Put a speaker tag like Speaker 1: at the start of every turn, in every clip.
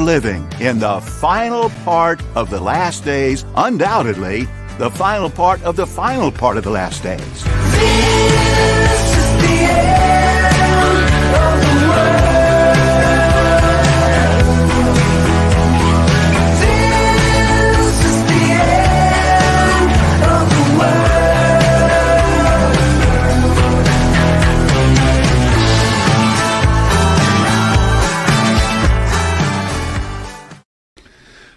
Speaker 1: living in the final part of the last days, undoubtedly the final part of the last days.
Speaker 2: This is the end of the world. This is the end of the world.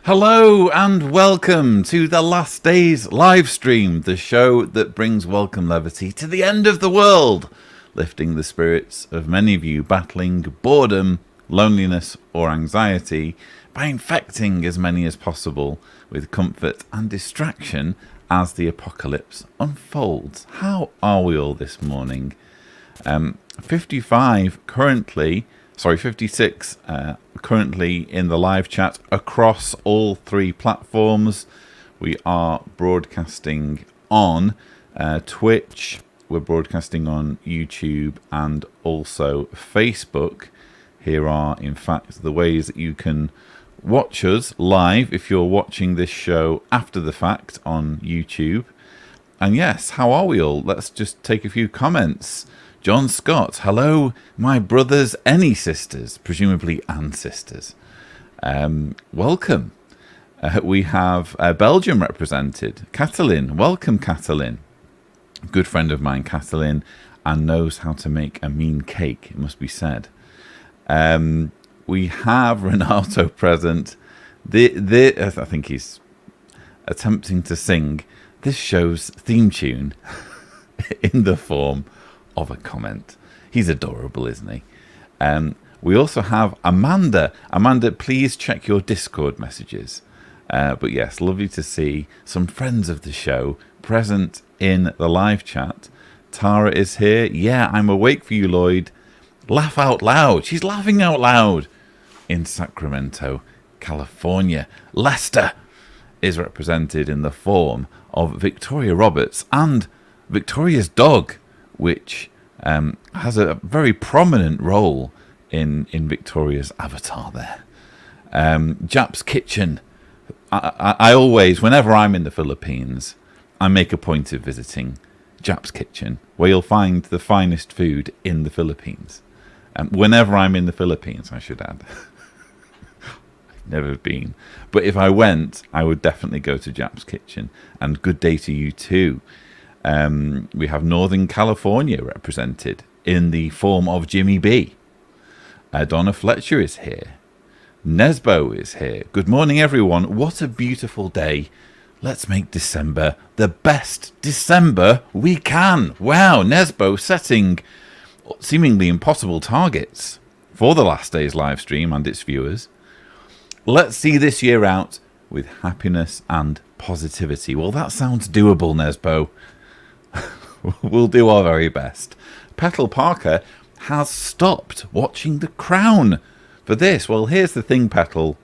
Speaker 3: Hello and welcome to the Last Days live stream, the show that brings welcome levity to the end of the world, lifting the spirits of many of you battling boredom, loneliness or anxiety by infecting as many as possible with comfort and distraction as the apocalypse unfolds. How are we all this morning? 56 currently in the live chat across all three platforms. We are broadcasting on Twitch, we're broadcasting on YouTube and also Facebook. Here are in fact the ways that you can watch us live if you're watching this show after the fact on YouTube. And yes, how are we all? Let's just take a few comments. John Scott, hello, my brothers, any sisters, presumably ancestors. Welcome. We have Belgium represented. Catalin, welcome, Catalin. Good friend of mine, Catalin, and knows how to make a mean cake, it must be said. We have Renato present. I think he's attempting to sing this show's theme tune in the form of a comment. He's adorable, isn't he? We also have Amanda. Amanda, please check your Discord messages. But yes, lovely to see some friends of the show present in the live chat. Tara is here. Yeah, I'm awake for you, Lloyd. Laugh out loud. She's laughing out loud in Sacramento, California. Lester is represented in the form of Victoria Roberts and Victoria's dog, which has a very prominent role in Victoria's avatar there. Jap's Kitchen. I always, whenever I'm in the Philippines, I make a point of visiting Jap's Kitchen, where you'll find the finest food in the Philippines. Whenever I'm in the Philippines, I should add. Never been. But if I went, I would definitely go to Jap's Kitchen. And good day to you too. We have Northern California represented in the form of Jimmy B. Donna Fletcher is here. Nesbo is here. Good morning, everyone. What a beautiful day. Let's make December the best December we can. Wow, Nesbo setting seemingly impossible targets for the Last Days live stream and its viewers. Let's see this year out with happiness and positivity. Well, that sounds doable, Nesbo. We'll do our very best. Petal Parker has stopped watching The Crown for this. Well, here's the thing, Petal.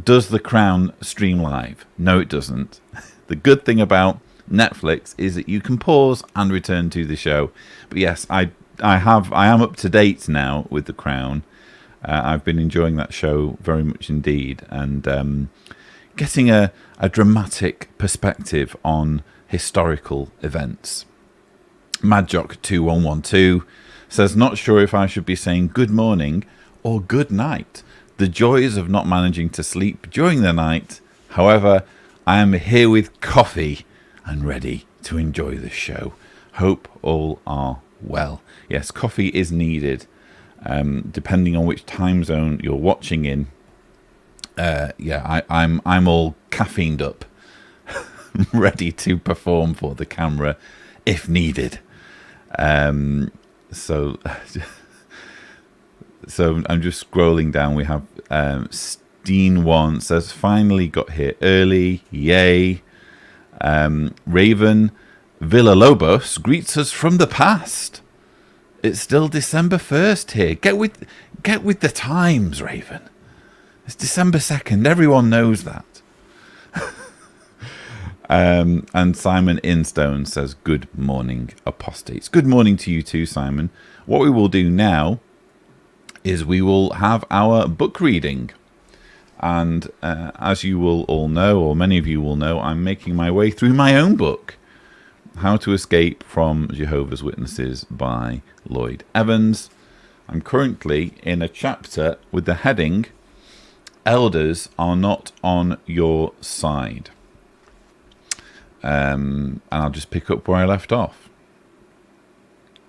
Speaker 3: Does The Crown stream live? No, it doesn't. The good thing about Netflix is that you can pause and return to the show. But yes, I am up to date now with The Crown. I've been enjoying that show very much indeed, and getting a dramatic perspective on historical events. Madjock2112 says, not sure if I should be saying good morning or good night. The joys of not managing to sleep during the night. However, I am here with coffee and ready to enjoy the show. Hope all are well. Yes, coffee is needed, depending on which time zone you're watching in. I'm all caffeined up, ready to perform for the camera if needed. So I'm just scrolling down. We have Steen1 says, finally got here early. Yay. Raven Villalobos greets us from the past. It's still December 1st here. Get with the times, Raven. It's December 2nd. Everyone knows that. And Simon Instone says, good morning, apostates. Good morning to you too, Simon. What we will do now is we will have our book reading. And as you will all know, or many of you will know, I'm making my way through my own book, How to Escape from Jehovah's Witnesses by Lloyd Evans. I'm currently in a chapter with the heading, Elders Are Not on Your Side. And I'll just pick up where I left off.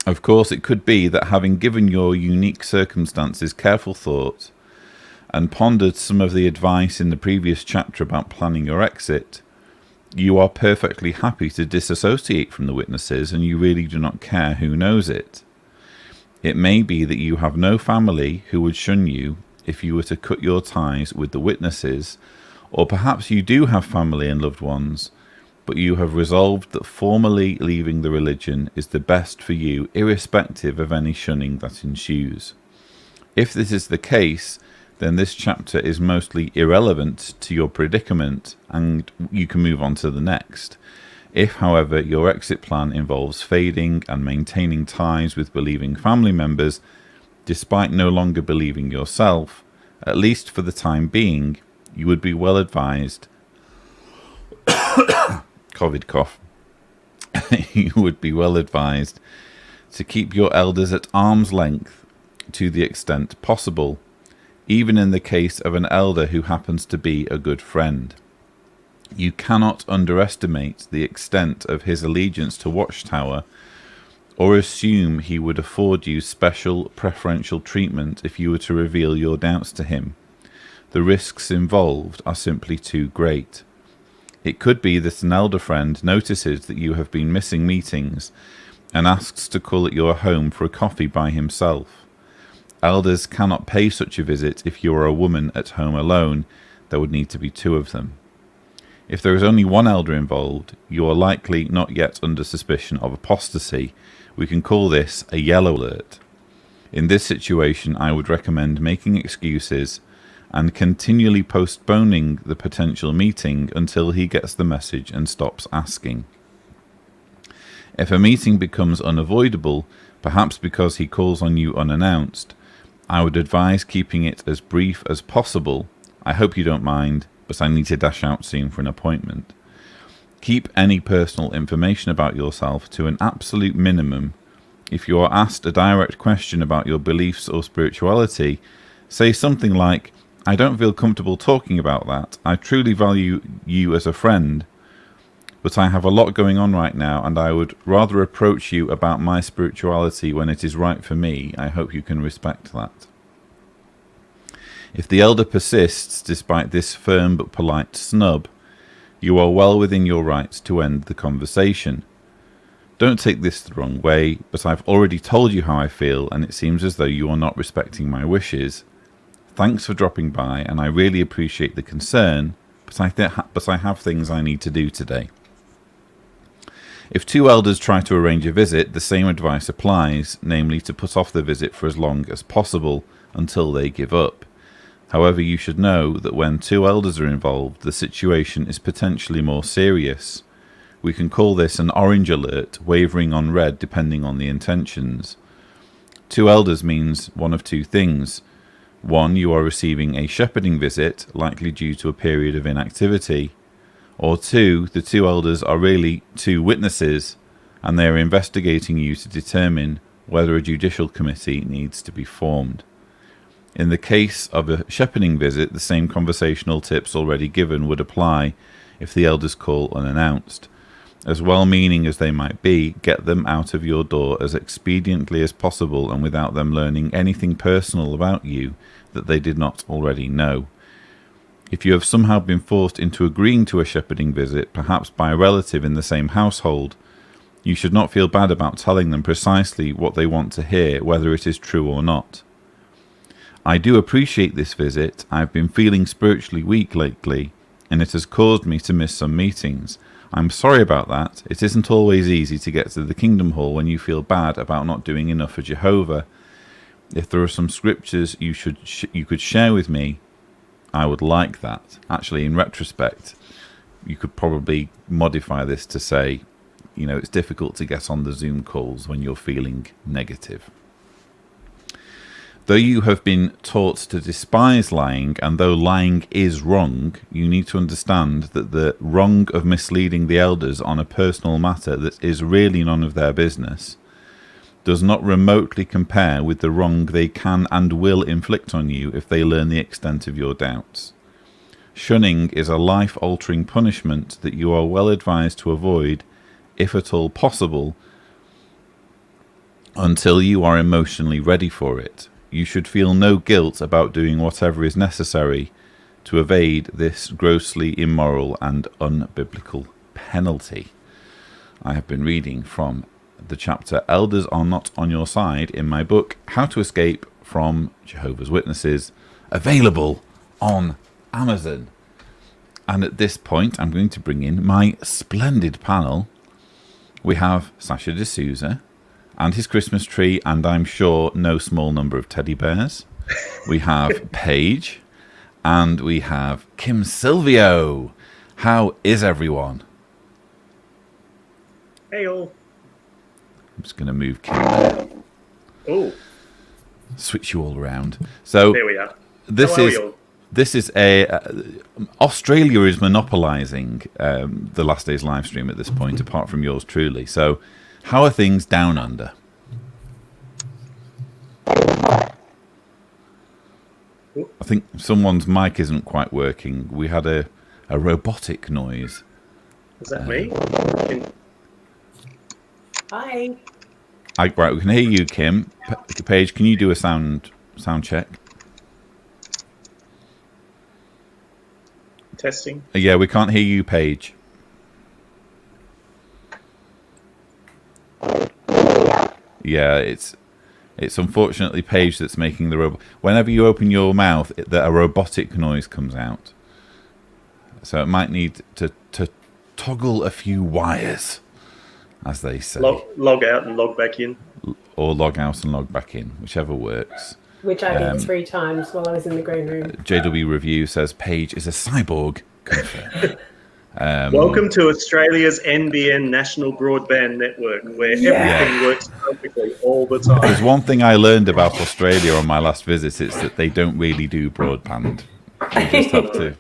Speaker 3: Of course, it could be that having given your unique circumstances careful thought and pondered some of the advice in the previous chapter about planning your exit, you are perfectly happy to disassociate from the witnesses and you really do not care who knows it. It may be that you have no family who would shun you if you were to cut your ties with the witnesses, or perhaps you do have family and loved ones, but you have resolved that formally leaving the religion is the best for you, irrespective of any shunning that ensues. If this is the case, then this chapter is mostly irrelevant to your predicament and you can move on to the next. If, however, your exit plan involves fading and maintaining ties with believing family members, despite no longer believing yourself, at least for the time being, you would be well advised COVID cough. You would be well advised to keep your elders at arm's length to the extent possible, even in the case of an elder who happens to be a good friend. You cannot underestimate the extent of his allegiance to Watchtower, or assume he would afford you special preferential treatment if you were to reveal your doubts to him. The risks involved are simply too great. It could be that an elder friend notices that you have been missing meetings and asks to call at your home for a coffee by himself. Elders cannot pay such a visit if you are a woman at home alone. There would need to be two of them. If there is only one elder involved, you are likely not yet under suspicion of apostasy. We can call this a yellow alert. In this situation, I would recommend making excuses and continually postponing the potential meeting until he gets the message and stops asking. If a meeting becomes unavoidable, perhaps because he calls on you unannounced, I would advise keeping it as brief as possible. I hope you don't mind, but I need to dash out soon for an appointment. Keep any personal information about yourself to an absolute minimum. If you are asked a direct question about your beliefs or spirituality, say something like, I don't feel comfortable talking about that. I truly value you as a friend, but I have a lot going on right now and I would rather approach you about my spirituality when it is right for me. I hope you can respect that. If the elder persists despite this firm but polite snub, you are well within your rights to end the conversation. Don't take this the wrong way, but I've already told you how I feel and it seems as though you are not respecting my wishes. Thanks for dropping by and I really appreciate the concern, but I have things I need to do today. If two elders try to arrange a visit, the same advice applies, namely to put off the visit for as long as possible until they give up. However, you should know that when two elders are involved, the situation is potentially more serious. We can call this an orange alert, wavering on red depending on the intentions. Two elders means one of two things. One, you are receiving a shepherding visit, likely due to a period of inactivity. Or two, the two elders are really two witnesses and they are investigating you to determine whether a judicial committee needs to be formed. In the case of a shepherding visit, the same conversational tips already given would apply if the elders call unannounced. As well-meaning as they might be, get them out of your door as expediently as possible and without them learning anything personal about you that they did not already know. If you have somehow been forced into agreeing to a shepherding visit, perhaps by a relative in the same household, you should not feel bad about telling them precisely what they want to hear, whether it is true or not. I do appreciate this visit. I've been feeling spiritually weak lately, and it has caused me to miss some meetings. I'm sorry about that. It isn't always easy to get to the Kingdom Hall when you feel bad about not doing enough for Jehovah. If there are some scriptures you could share with me, I would like that. Actually, in retrospect, you could probably modify this to say, you know, it's difficult to get on the Zoom calls when you're feeling negative. Though you have been taught to despise lying, and though lying is wrong, you need to understand that the wrong of misleading the elders on a personal matter that is really none of their business does not remotely compare with the wrong they can and will inflict on you if they learn the extent of your doubts. Shunning is a life-altering punishment that you are well advised to avoid, if at all possible, until you are emotionally ready for it. You should feel no guilt about doing whatever is necessary to evade this grossly immoral and unbiblical penalty. I have been reading from the chapter Elders Are Not On Your Side in my book, How to Escape from Jehovah's Witnesses, available on Amazon. And at this point, I'm going to bring in my splendid panel. We have Sasha D'Souza and his Christmas tree, and I'm sure no small number of teddy bears. We have Paige, and we have Kim Silvio. How is everyone?
Speaker 4: Hey all.
Speaker 3: I'm just going to move Kim there.
Speaker 4: Oh,
Speaker 3: Switch you all around. So
Speaker 4: there we are.
Speaker 3: this
Speaker 4: How are
Speaker 3: is
Speaker 4: you all?
Speaker 3: this is Australia is monopolising the Last Days live stream at this point, apart from yours truly. So, how are things down under? I think someone's mic isn't quite working. We had a robotic noise.
Speaker 4: Is that me?
Speaker 5: Hi.
Speaker 3: Right, we can hear you, Kim. Paige, can you do a sound check?
Speaker 4: Testing.
Speaker 3: Yeah, we can't hear you, Paige. Yeah, it's unfortunately Paige that's making the robot. Whenever you open your mouth, a robotic noise comes out. So it might need to toggle a few wires, as they say.
Speaker 4: Log out and log back in.
Speaker 3: Or log out and log back in, whichever works.
Speaker 5: Which I did 3 times while I was in the green room.
Speaker 3: JW Review says Paige is a cyborg. Confirmed.
Speaker 4: Welcome to Australia's NBN National Broadband Network, where everything works perfectly all the time.
Speaker 3: There's one thing I learned about Australia on my last visit. It's that they don't really do broadband. You just have to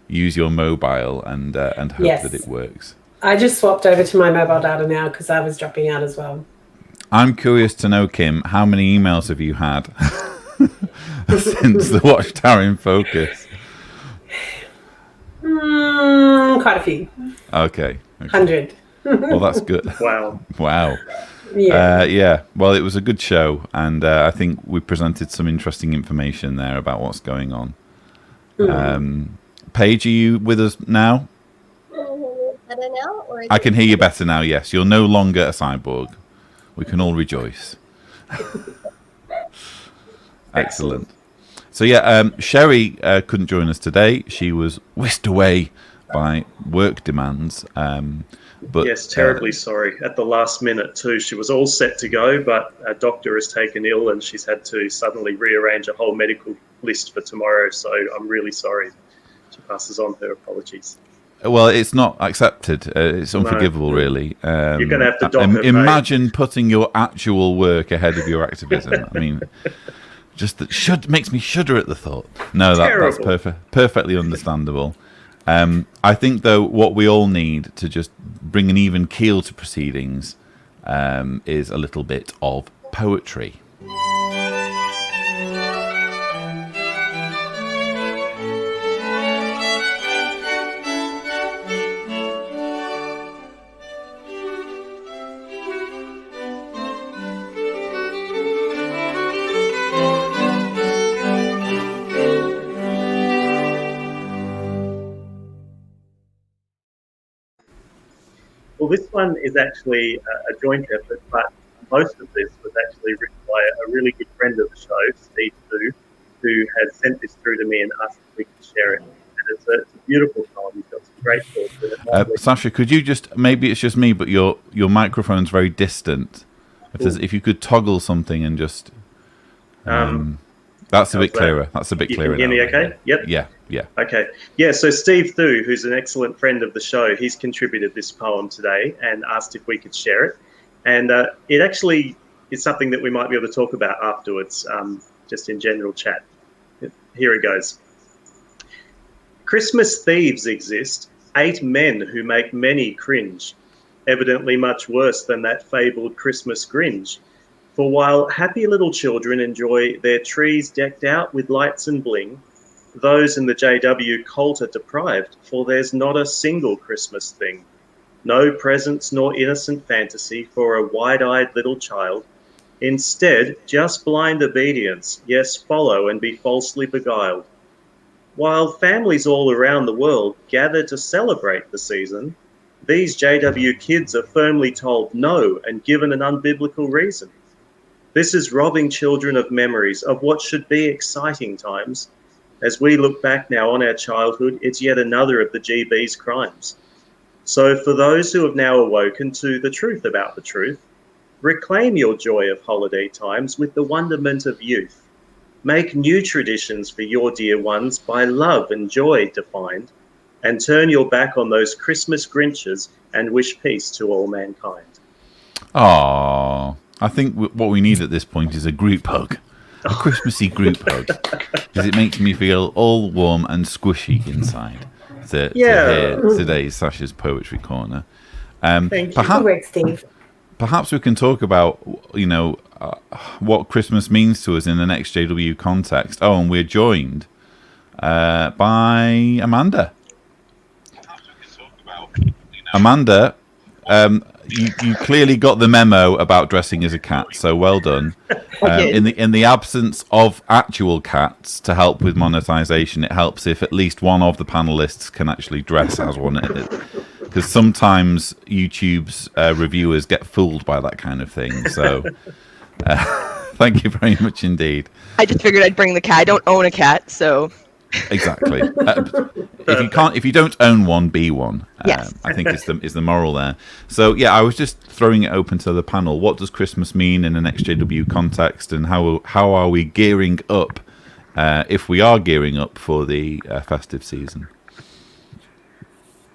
Speaker 3: use your mobile and hope that it works.
Speaker 5: I just swapped over to my mobile data now because I was dropping out as well.
Speaker 3: I'm curious to know, Kim, how many emails have you had since the Watchtower in Focus?
Speaker 5: Quite a few.
Speaker 3: Okay.
Speaker 5: 100.
Speaker 3: Well, that's good.
Speaker 4: Wow.
Speaker 5: Yeah.
Speaker 3: Yeah. Well, it was a good show, and I think we presented some interesting information there about what's going on. Paige, are you with us now?
Speaker 6: Better now, or
Speaker 3: I can hear you better now, yes. You're no longer a cyborg. We can all rejoice. Excellent. So, yeah, Sherry couldn't join us today. She was whisked away by work demands. But
Speaker 4: Yes, terribly sorry. At the last minute, too. She was all set to go, but a doctor has taken ill and she's had to suddenly rearrange a whole medical list for tomorrow. So I'm really sorry. She passes on her apologies.
Speaker 3: Well, it's not accepted. It's unforgivable, really.
Speaker 4: You're going to have to dock her pay.
Speaker 3: Imagine putting your actual work ahead of your activism. I mean, just that makes me shudder at the thought. No, that's perfectly understandable. I think, though, what we all need to just bring an even keel to proceedings is a little bit of poetry.
Speaker 4: Well, this one is actually a joint effort, but most of this was actually written by a really good friend of the show, Steve Thu, who has sent this through to me and asked if we could share it. And it's a beautiful poem. He's got some great thoughts in it.
Speaker 3: Sasha, could you just, maybe it's just me, but your microphone's very distant. If you could toggle something and just... that's a bit clearer. That's a bit clearer.
Speaker 4: You can hear me okay? Yep.
Speaker 3: Yeah.
Speaker 4: Okay. Yeah, so Steve Thu, who's an excellent friend of the show, he's contributed this poem today and asked if we could share it. And it actually is something that we might be able to talk about afterwards. just in general chat. Here it goes. Christmas thieves exist, 8 men who make many cringe, evidently much worse than that fabled Christmas Grinch. For while happy little children enjoy their trees decked out with lights and bling, those in the JW cult are deprived, for there's not a single Christmas thing. No presents nor innocent fantasy for a wide-eyed little child. Instead, just blind obedience, yes, follow and be falsely beguiled. While families all around the world gather to celebrate the season, these JW kids are firmly told no and given an unbiblical reason. This is robbing children of memories of what should be exciting times. As we look back now on our childhood, it's yet another of the GB's crimes. So for those who have now awoken to the truth about the truth, reclaim your joy of holiday times with the wonderment of youth. Make new traditions for your dear ones by love and joy defined, and turn your back on those Christmas Grinches and wish peace to all mankind.
Speaker 3: Aww. I think what we need at this point is a group hug. A Christmassy group hug. Because it makes me feel all warm and squishy inside to hear today's Sasha's Poetry Corner.
Speaker 4: Thank you.
Speaker 5: Good work, Steve.
Speaker 3: Perhaps we can talk about, what Christmas means to us in the next JW context. Oh, and we're joined by Amanda. Amanda, you clearly got the memo about dressing as a cat, so well done. In the absence of actual cats to help with monetization, it helps if at least one of the panelists can actually dress as one. Because sometimes YouTube's reviewers get fooled by that kind of thing. So thank you very much indeed.
Speaker 7: I just figured I'd bring the cat. I don't own a cat, so...
Speaker 3: Exactly. If you don't own one, be one.
Speaker 7: Yes.
Speaker 3: I think is the moral there. So yeah, I was just throwing it open to the panel. What does Christmas mean in the next JW context, and how are we gearing up, if we are gearing up for the festive season?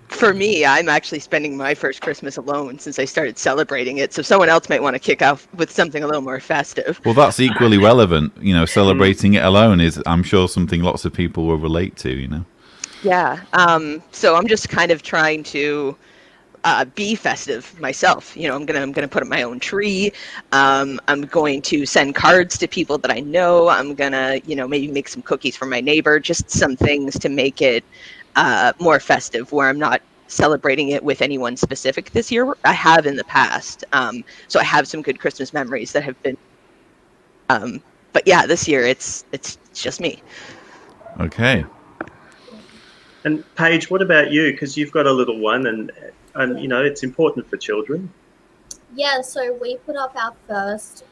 Speaker 7: For me, I'm actually spending my first Christmas alone since I started celebrating it. So someone else might want to kick off with something a little more festive.
Speaker 3: Well, that's equally relevant. Celebrating it alone is, I'm sure, something lots of people will relate to.
Speaker 7: Yeah. So I'm just kind of trying to be festive myself. I'm gonna put up my own tree. I'm going to send cards to people that I know. I'm gonna maybe make some cookies for my neighbor. Just some things to make it more festive, where I'm not celebrating it with anyone specific this year. I have in the past, so I have some good Christmas memories that have been. But yeah, this year it's just me.
Speaker 3: Okay.
Speaker 4: And Paige, what about you? Because you've got a little one, and it's important for children.
Speaker 6: Yeah, so we put up our first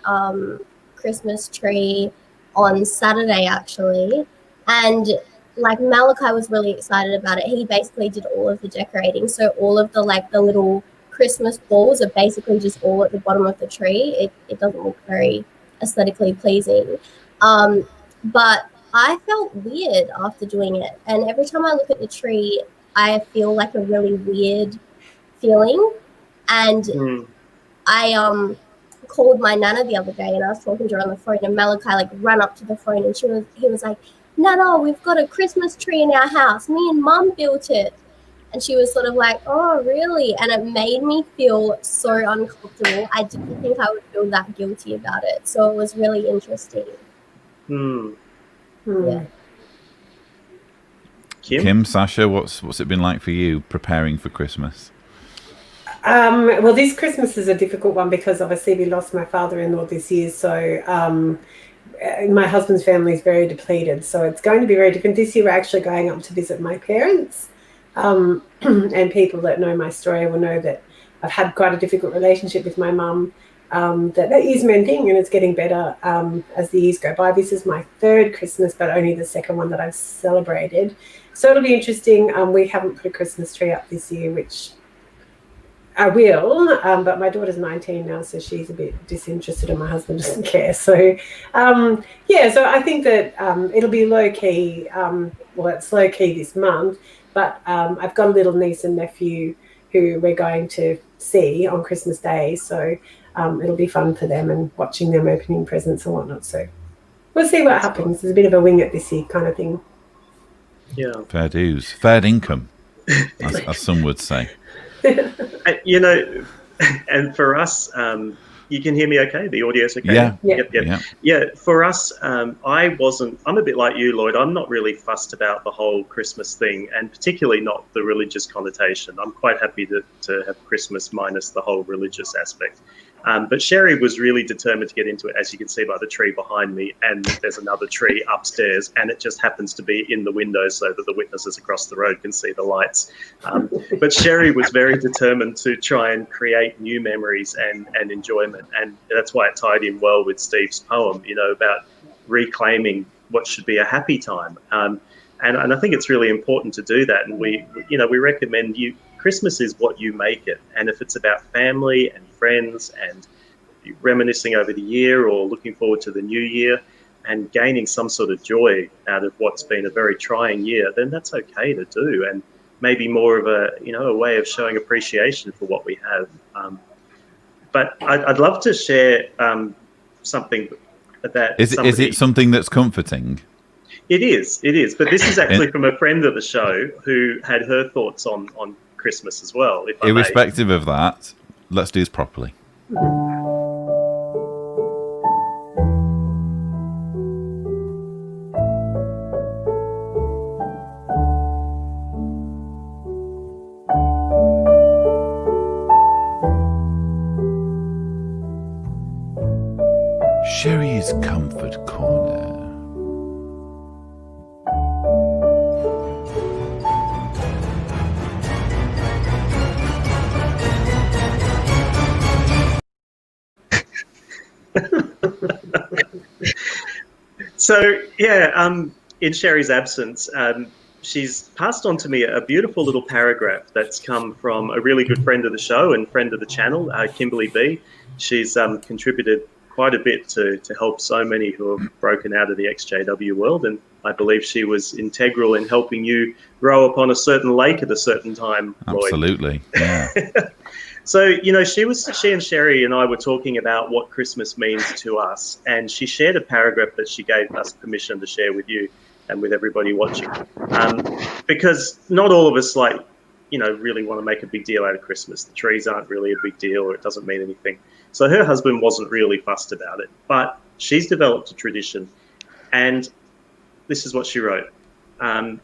Speaker 6: Christmas tree on Saturday, actually. And like Malachi was really excited about it. He basically did all of the decorating. So all of the little Christmas balls are basically just all at the bottom of the tree. It doesn't look very aesthetically pleasing. But I felt weird after doing it. And every time I look at the tree, I feel like a really weird feeling. And I called my nana the other day, and I was talking to her on the phone, and Malachi ran up to the phone, and he was like, "Nana, we've got a Christmas tree in our house. Me and Mum built it." And she was sort of like, "Oh, really?" And it made me feel so uncomfortable. I didn't think I would feel that guilty about it. So it was really interesting. Yeah.
Speaker 3: Kim, Sasha, what's it been like for you preparing for Christmas?
Speaker 5: Well, this Christmas is a difficult one because obviously we lost my father-in-law this year. So my husband's family is very depleted. So it's going to be very different. This year we're actually going up to visit my parents. And people that know my story will know that I've had quite a difficult relationship with my mum. That is mending, and it's getting better as the years go by. This is my third Christmas, but only the second one that I've celebrated. So it'll be interesting. We haven't put a Christmas tree up this year, which I will, but my daughter's 19 now, so she's a bit disinterested and my husband doesn't care. So, so I think that it'll be low-key. Well, it's low-key this month, but I've got a little niece and nephew who we're going to see on Christmas Day, so it'll be fun for them and watching them opening presents and whatnot. So, We'll see what happens. There's a bit of a wing it this year kind of thing.
Speaker 4: Yeah.
Speaker 3: Fair dues, fair income, as some would say.
Speaker 4: You know, and for us, you can hear me okay? The audio's okay?
Speaker 3: Yeah.
Speaker 4: Yep. Yeah, for us, I'm a bit like you, Lloyd. I'm not really fussed about the whole Christmas thing, and particularly not the religious connotation. I'm quite happy to have Christmas minus the whole religious aspect. But Sherry was really determined to get into it, as you can see by the tree behind me, and there's another tree upstairs, and it just happens to be in the window so that the witnesses across the road can see the lights. But Sherry was very determined to try and create new memories and enjoyment, and that's why it tied in well with Steve's poem, you know, about reclaiming what should be a happy time. And I think it's really important to do that, and we recommend Christmas is what you make it, and if it's about family and friends and reminiscing over the year or looking forward to the new year and gaining some sort of joy out of what's been a very trying year, then that's okay to do, and maybe more of a way of showing appreciation for what we have. But I'd love to share something that
Speaker 3: is it something that's comforting?
Speaker 4: It is, but this is actually from a friend of the show who had her thoughts on Christmas as well. If I
Speaker 3: Irrespective of that, let's do this properly. Sherry's Comfort Corner.
Speaker 4: So, in Sherry's absence, she's passed on to me a beautiful little paragraph that's come from a really good friend of the show and friend of the channel, Kimberly B. She's contributed quite a bit to help so many who have broken out of the XJW world, and I believe she was integral in helping you row upon a certain lake at a certain time, Lloyd.
Speaker 3: Absolutely, yeah.
Speaker 4: So, she and Sherry and I were talking about what Christmas means to us, and she shared a paragraph that she gave us permission to share with you and with everybody watching. Because not all of us really want to make a big deal out of Christmas. The trees aren't really a big deal, or it doesn't mean anything. So her husband wasn't really fussed about it, but she's developed a tradition, and this is what she wrote. The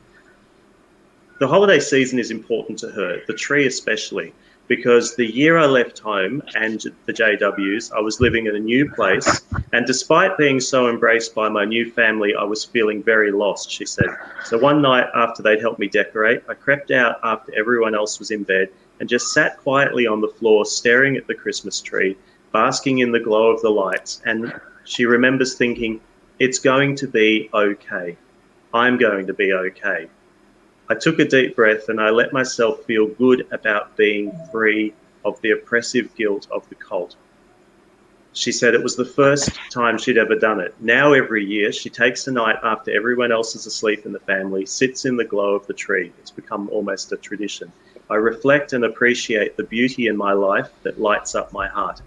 Speaker 4: holiday season is important to her, the tree especially, because the year I left home and the JWs, I was living in a new place, and despite being so embraced by my new family, I was feeling very lost, she said. So one night after they'd helped me decorate, I crept out after everyone else was in bed and just sat quietly on the floor staring at the Christmas tree, basking in the glow of the lights, and she remembers thinking, it's going to be okay. I'm going to be okay. I took a deep breath and I let myself feel good about being free of the oppressive guilt of the cult. She said it was the first time she'd ever done it. Now every year she takes a night after everyone else is asleep in the family, sits in the glow of the tree. It's become almost a tradition. I reflect and appreciate the beauty in my life that lights up my heart.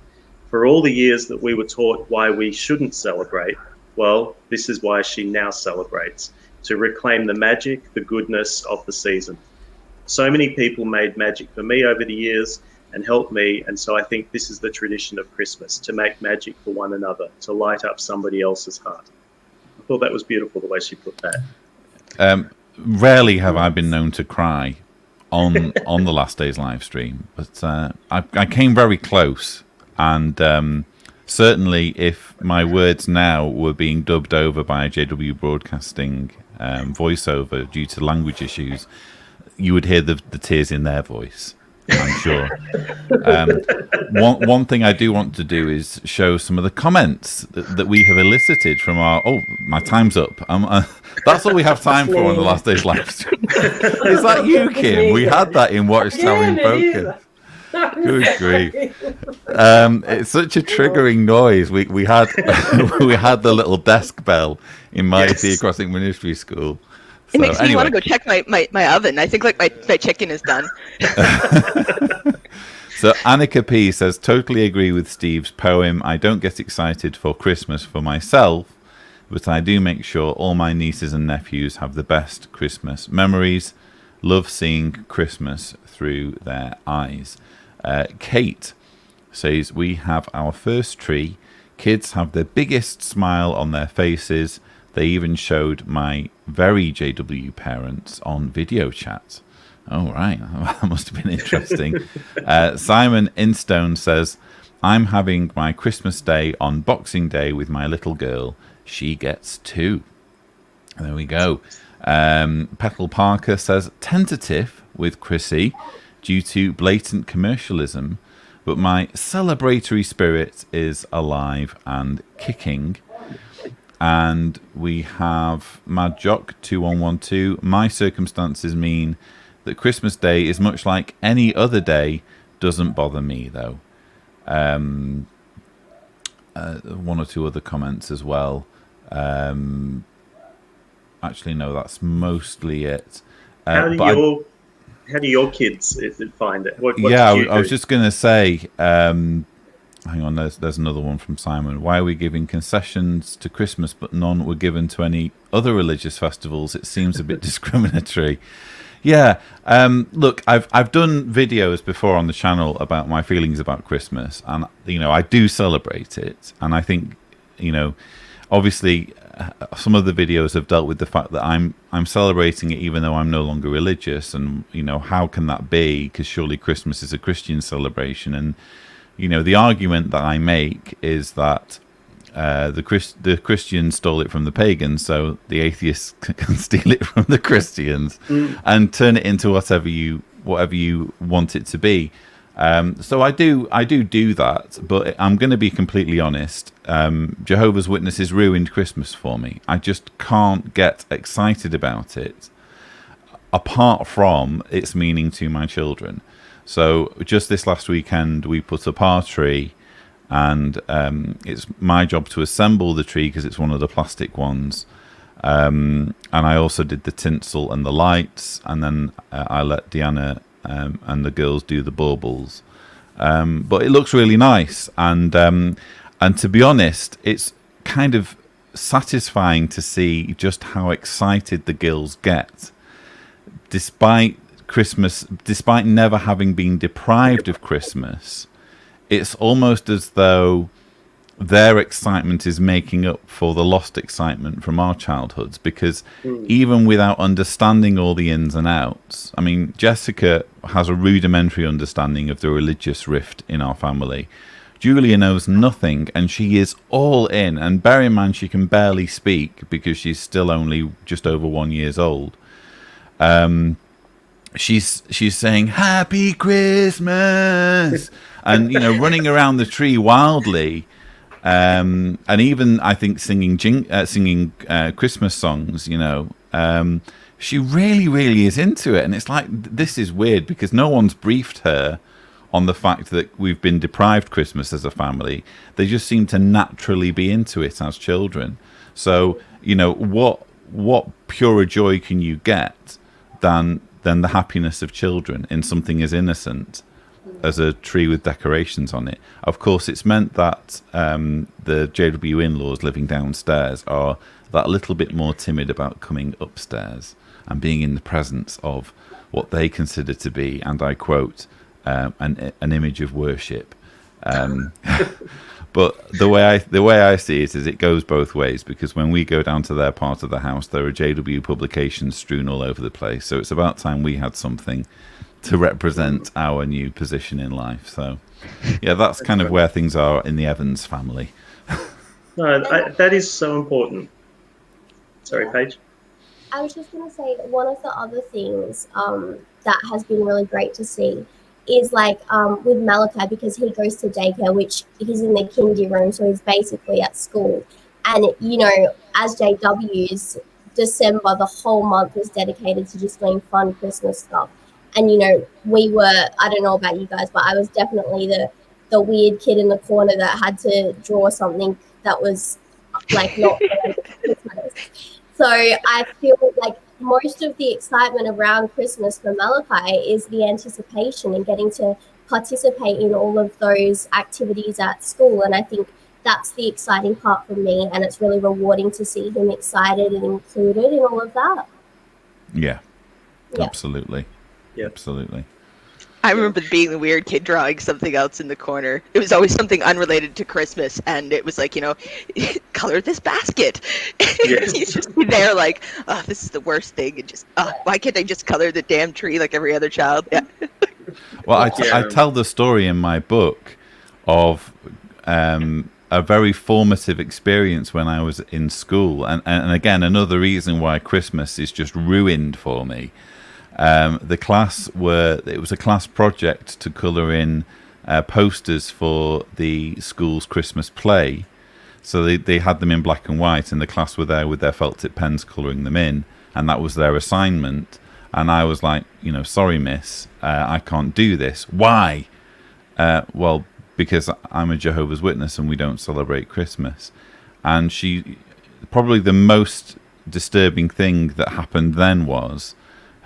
Speaker 4: For all the years that we were taught why we shouldn't celebrate, well, this is why she now celebrates, to reclaim the magic, the goodness of the season. So many people made magic for me over the years and helped me, and so I think this is the tradition of Christmas, to make magic for one another, to light up somebody else's heart. I thought that was beautiful, the way she put that.
Speaker 3: Rarely have I been known to cry on the last day's live stream, but I came very close, and certainly if my words now were being dubbed over by a JW Broadcasting voiceover due to language issues, you would hear the tears in their voice, I'm sure. One thing I do want to do is show some of the comments that we have elicited from our... Oh, my time's up. That's all we have time for on the last day's live stream. Is that you, Kim? We had that in Watchtower in Focus. Good grief! It's such a triggering noise. We had we had the little desk bell in my Crossing Ministry School.
Speaker 7: It makes me want to go check my oven. I think my chicken is done.
Speaker 3: So Annika P says, totally agree with Steve's poem. I don't get excited for Christmas for myself, but I do make sure all my nieces and nephews have the best Christmas memories. Love seeing Christmas through their eyes. Kate says, we have our first tree. Kids have the biggest smile on their faces. They even showed my very JW parents on video chat. Oh, right. That must have been interesting. Simon Instone says, I'm having my Christmas day on Boxing Day with my little girl. She gets 2. There we go. Petal Parker says, tentative with Chrissy due to blatant commercialism, but my celebratory spirit is alive and kicking. And we have Mad Jock 2112. My circumstances mean that Christmas Day is much like any other day. Doesn't bother me though. One or two other comments as well. Actually, no, that's mostly it.
Speaker 4: How do your kids find it? What
Speaker 3: yeah,
Speaker 4: I
Speaker 3: was just going to say. Hang on, there's another one from Simon. Why are we giving concessions to Christmas but none were given to any other religious festivals? It seems a bit discriminatory. Yeah, look, I've done videos before on the channel about my feelings about Christmas, and I do celebrate it, and I think obviously some of the videos have dealt with the fact that I'm celebrating it even though I'm no longer religious, and how can that be? Because surely Christmas is a Christian celebration, and the argument that I make is that the Christians stole it from the pagans, so the atheists can steal it from the Christians and turn it into whatever you want it to be. So I do that, but I'm going to be completely honest. Jehovah's Witnesses ruined Christmas for me. I just can't get excited about it, apart from its meaning to my children. So just this last weekend, we put up our tree, and it's my job to assemble the tree because it's one of the plastic ones. And I also did the tinsel and the lights, and then I let Deanna and the girls do the baubles. But it looks really nice, and to be honest, it's kind of satisfying to see just how excited the girls get, despite Christmas, despite never having been deprived of Christmas. It's almost as though their excitement is making up for the lost excitement from our childhoods, because even without understanding all the ins and outs, I mean, Jessica has a rudimentary understanding of the religious rift in our family. Julia knows nothing, and she is all in, and bear in mind she can barely speak because she's still only just over 1 year old. She's saying Happy Christmas and running around the tree wildly, and even I think singing Christmas songs. She really is into it, and it's like, this is weird because no one's briefed her on the fact that we've been deprived Christmas as a family. They just seem to naturally be into it as children. So what purer joy can you get than the happiness of children in something as innocent as a tree with decorations on it? Of course, it's meant that the JW in-laws living downstairs are that little bit more timid about coming upstairs and being in the presence of what they consider to be, and I quote, an image of worship. But the way I see it is it goes both ways, because when we go down to their part of the house, there are JW publications strewn all over the place. So it's about time we had something to represent our new position in life. So yeah, that's kind of where things are in the Evans family.
Speaker 4: No, that is so important. Sorry, Paige.
Speaker 6: I was just going to say that one of the other things that has been really great to see is with Malachi, because he goes to daycare, which he's in the kindy room, so he's basically at school. And, as JWs, December, the whole month was dedicated to just doing fun Christmas stuff. And, we were, I don't know about you guys, but I was definitely the weird kid in the corner that had to draw something that was, not related to Christmas. So I feel like most of the excitement around Christmas for Malachi is the anticipation and getting to participate in all of those activities at school. And I think that's the exciting part for me, and it's really rewarding to see him excited and included in all of that.
Speaker 3: Yeah,
Speaker 6: Yeah.
Speaker 3: absolutely.
Speaker 4: Yep.
Speaker 3: Absolutely.
Speaker 7: I remember being the weird kid drawing something else in the corner. It was always something unrelated to Christmas, and it was like, color this basket.
Speaker 4: Yes.
Speaker 7: You just be there like, oh, this is the worst thing, and just, why can't I just color the damn tree like every other child? Yeah.
Speaker 3: Well, I
Speaker 4: Yeah.
Speaker 3: tell the story in my book of a very formative experience when I was in school. And again, another reason why Christmas is just ruined for me. The class it was a class project to colour in posters for the school's Christmas play. So they had them in black and white, and the class were there with their felt tip pens colouring them in, and that was their assignment. And I was like, sorry, miss, I can't do this. Why? Well, because I'm a Jehovah's Witness and we don't celebrate Christmas. And probably the most disturbing thing that happened then was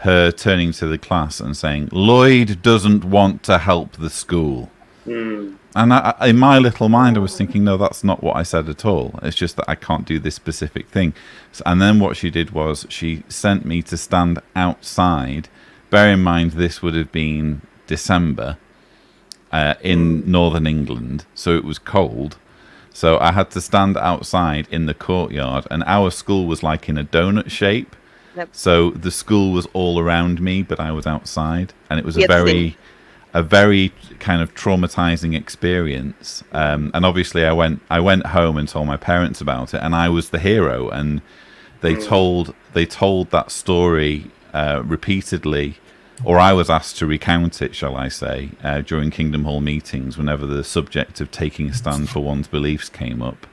Speaker 3: her turning to the class and saying, Lloyd doesn't want to help the school. And in my little mind, I was thinking, no, that's not what I said at all. It's just that I can't do this specific thing. And then what she did was she sent me to stand outside. Bear in mind, this would have been December in northern England, so it was cold. So I had to stand outside in the courtyard, and our school was like in a donut shape.
Speaker 7: Yep.
Speaker 3: So the school was all around me, but I was outside, and it was
Speaker 7: Yes,
Speaker 3: a very kind of traumatizing experience. And obviously I went home and told my parents about it, and I was the hero, and they told that story repeatedly, or I was asked to recount it, shall I say, during Kingdom Hall meetings whenever the subject of taking a stand for one's beliefs came up.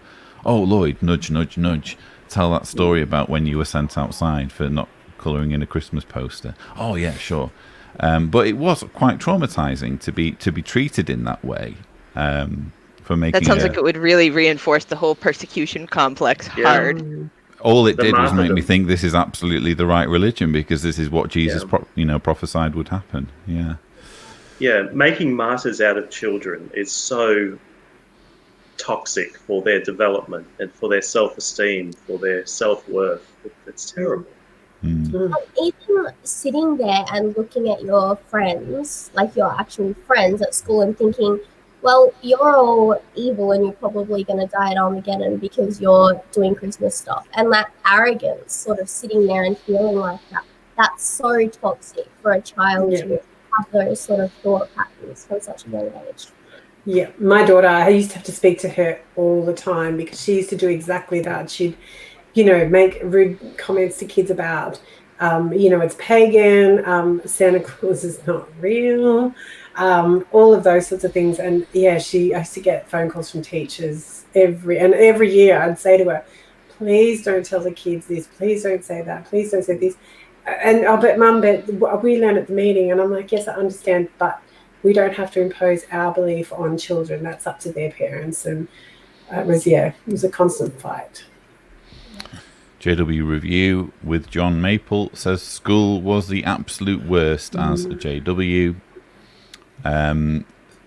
Speaker 3: Oh, Lloyd, nudge, nudge, nudge. Tell that story about when you were sent outside for not colouring in a Christmas poster. Oh, yeah, sure. But it was quite traumatizing to be treated in that way. For making
Speaker 7: That sounds like it would really reinforce the whole persecution complex hard.
Speaker 3: all it
Speaker 4: The
Speaker 3: did was make me
Speaker 4: martyrdom.
Speaker 3: think this is absolutely the right religion, because this is what Jesus prophesied would happen.
Speaker 4: Yeah, making martyrs out of children is so toxic for their development and for their self-esteem, for their self-worth. It's terrible.
Speaker 6: Even sitting there and looking at your friends, like your actual friends at school, and thinking, well, you're all evil and you're probably going to die at Armageddon because you're doing Christmas stuff. And that arrogance, sort of sitting there and feeling like that, that's so toxic for a child to have those sort of thought patterns from such a young age.
Speaker 5: Yeah, my daughter, I used to have to speak to her all the time because she used to do exactly that. She'd, make rude comments to kids about, it's pagan, Santa Claus is not real, all of those sorts of things. And I used to get phone calls from teachers every year. I'd say to her, please don't tell the kids this, please don't say that, please don't say this. And but Mum, we learn at the meeting, and I'm like, yes, I understand, but we don't have to impose our belief on children. That's up to their parents. And it was a constant fight.
Speaker 3: JW Review with John Maple says school was the absolute worst as a JW.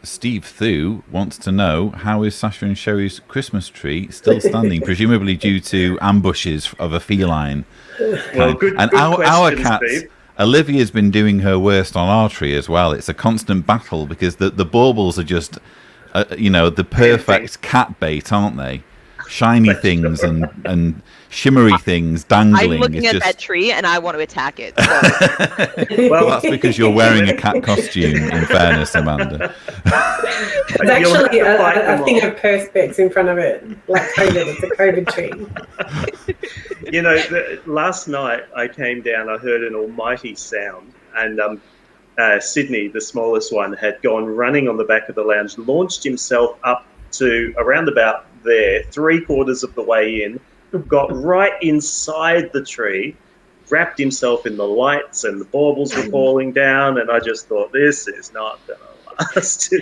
Speaker 3: Steve Thu wants to know, how is Sasha and Sherry's Christmas tree still standing, presumably due to ambushes of a feline.
Speaker 4: Well, good
Speaker 3: our
Speaker 4: question,
Speaker 3: cats,
Speaker 4: Steve.
Speaker 3: Olivia's been doing her worst on our tree as well. It's a constant battle because the baubles are just, the perfect cat bait, aren't they? Shiny things and shimmery things dangling.
Speaker 7: I'm looking
Speaker 3: It's
Speaker 7: at
Speaker 3: just...
Speaker 7: that tree and I want to attack it. So.
Speaker 3: Well, that's because you're wearing a cat costume, in fairness, Amanda.
Speaker 5: There's actually a thing of perspex in front of it, like COVID. It's a COVID tree.
Speaker 4: Last night I came down, I heard an almighty sound, and Sydney, the smallest one, had gone running on the back of the lounge, launched himself up to around about there, 3/4 of the way in, got right inside the tree, wrapped himself in the lights, and the baubles were falling down, and I just thought, this is not going to last.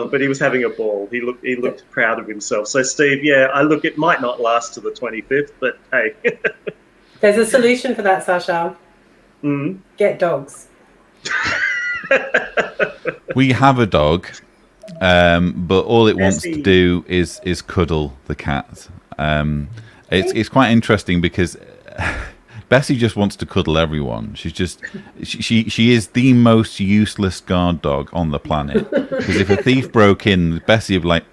Speaker 4: But he was having a ball. He looked proud of himself. So, Steve, it might not last to the 25th, but hey.
Speaker 5: There's a solution for that, Sasha. Get dogs.
Speaker 3: We have a dog. But all it wants to
Speaker 4: Bessie.
Speaker 3: do is cuddle the cat. It's quite interesting because Bessie just wants to cuddle everyone. She's just she is the most useless guard dog on the planet. Because if a thief broke in, Bessie would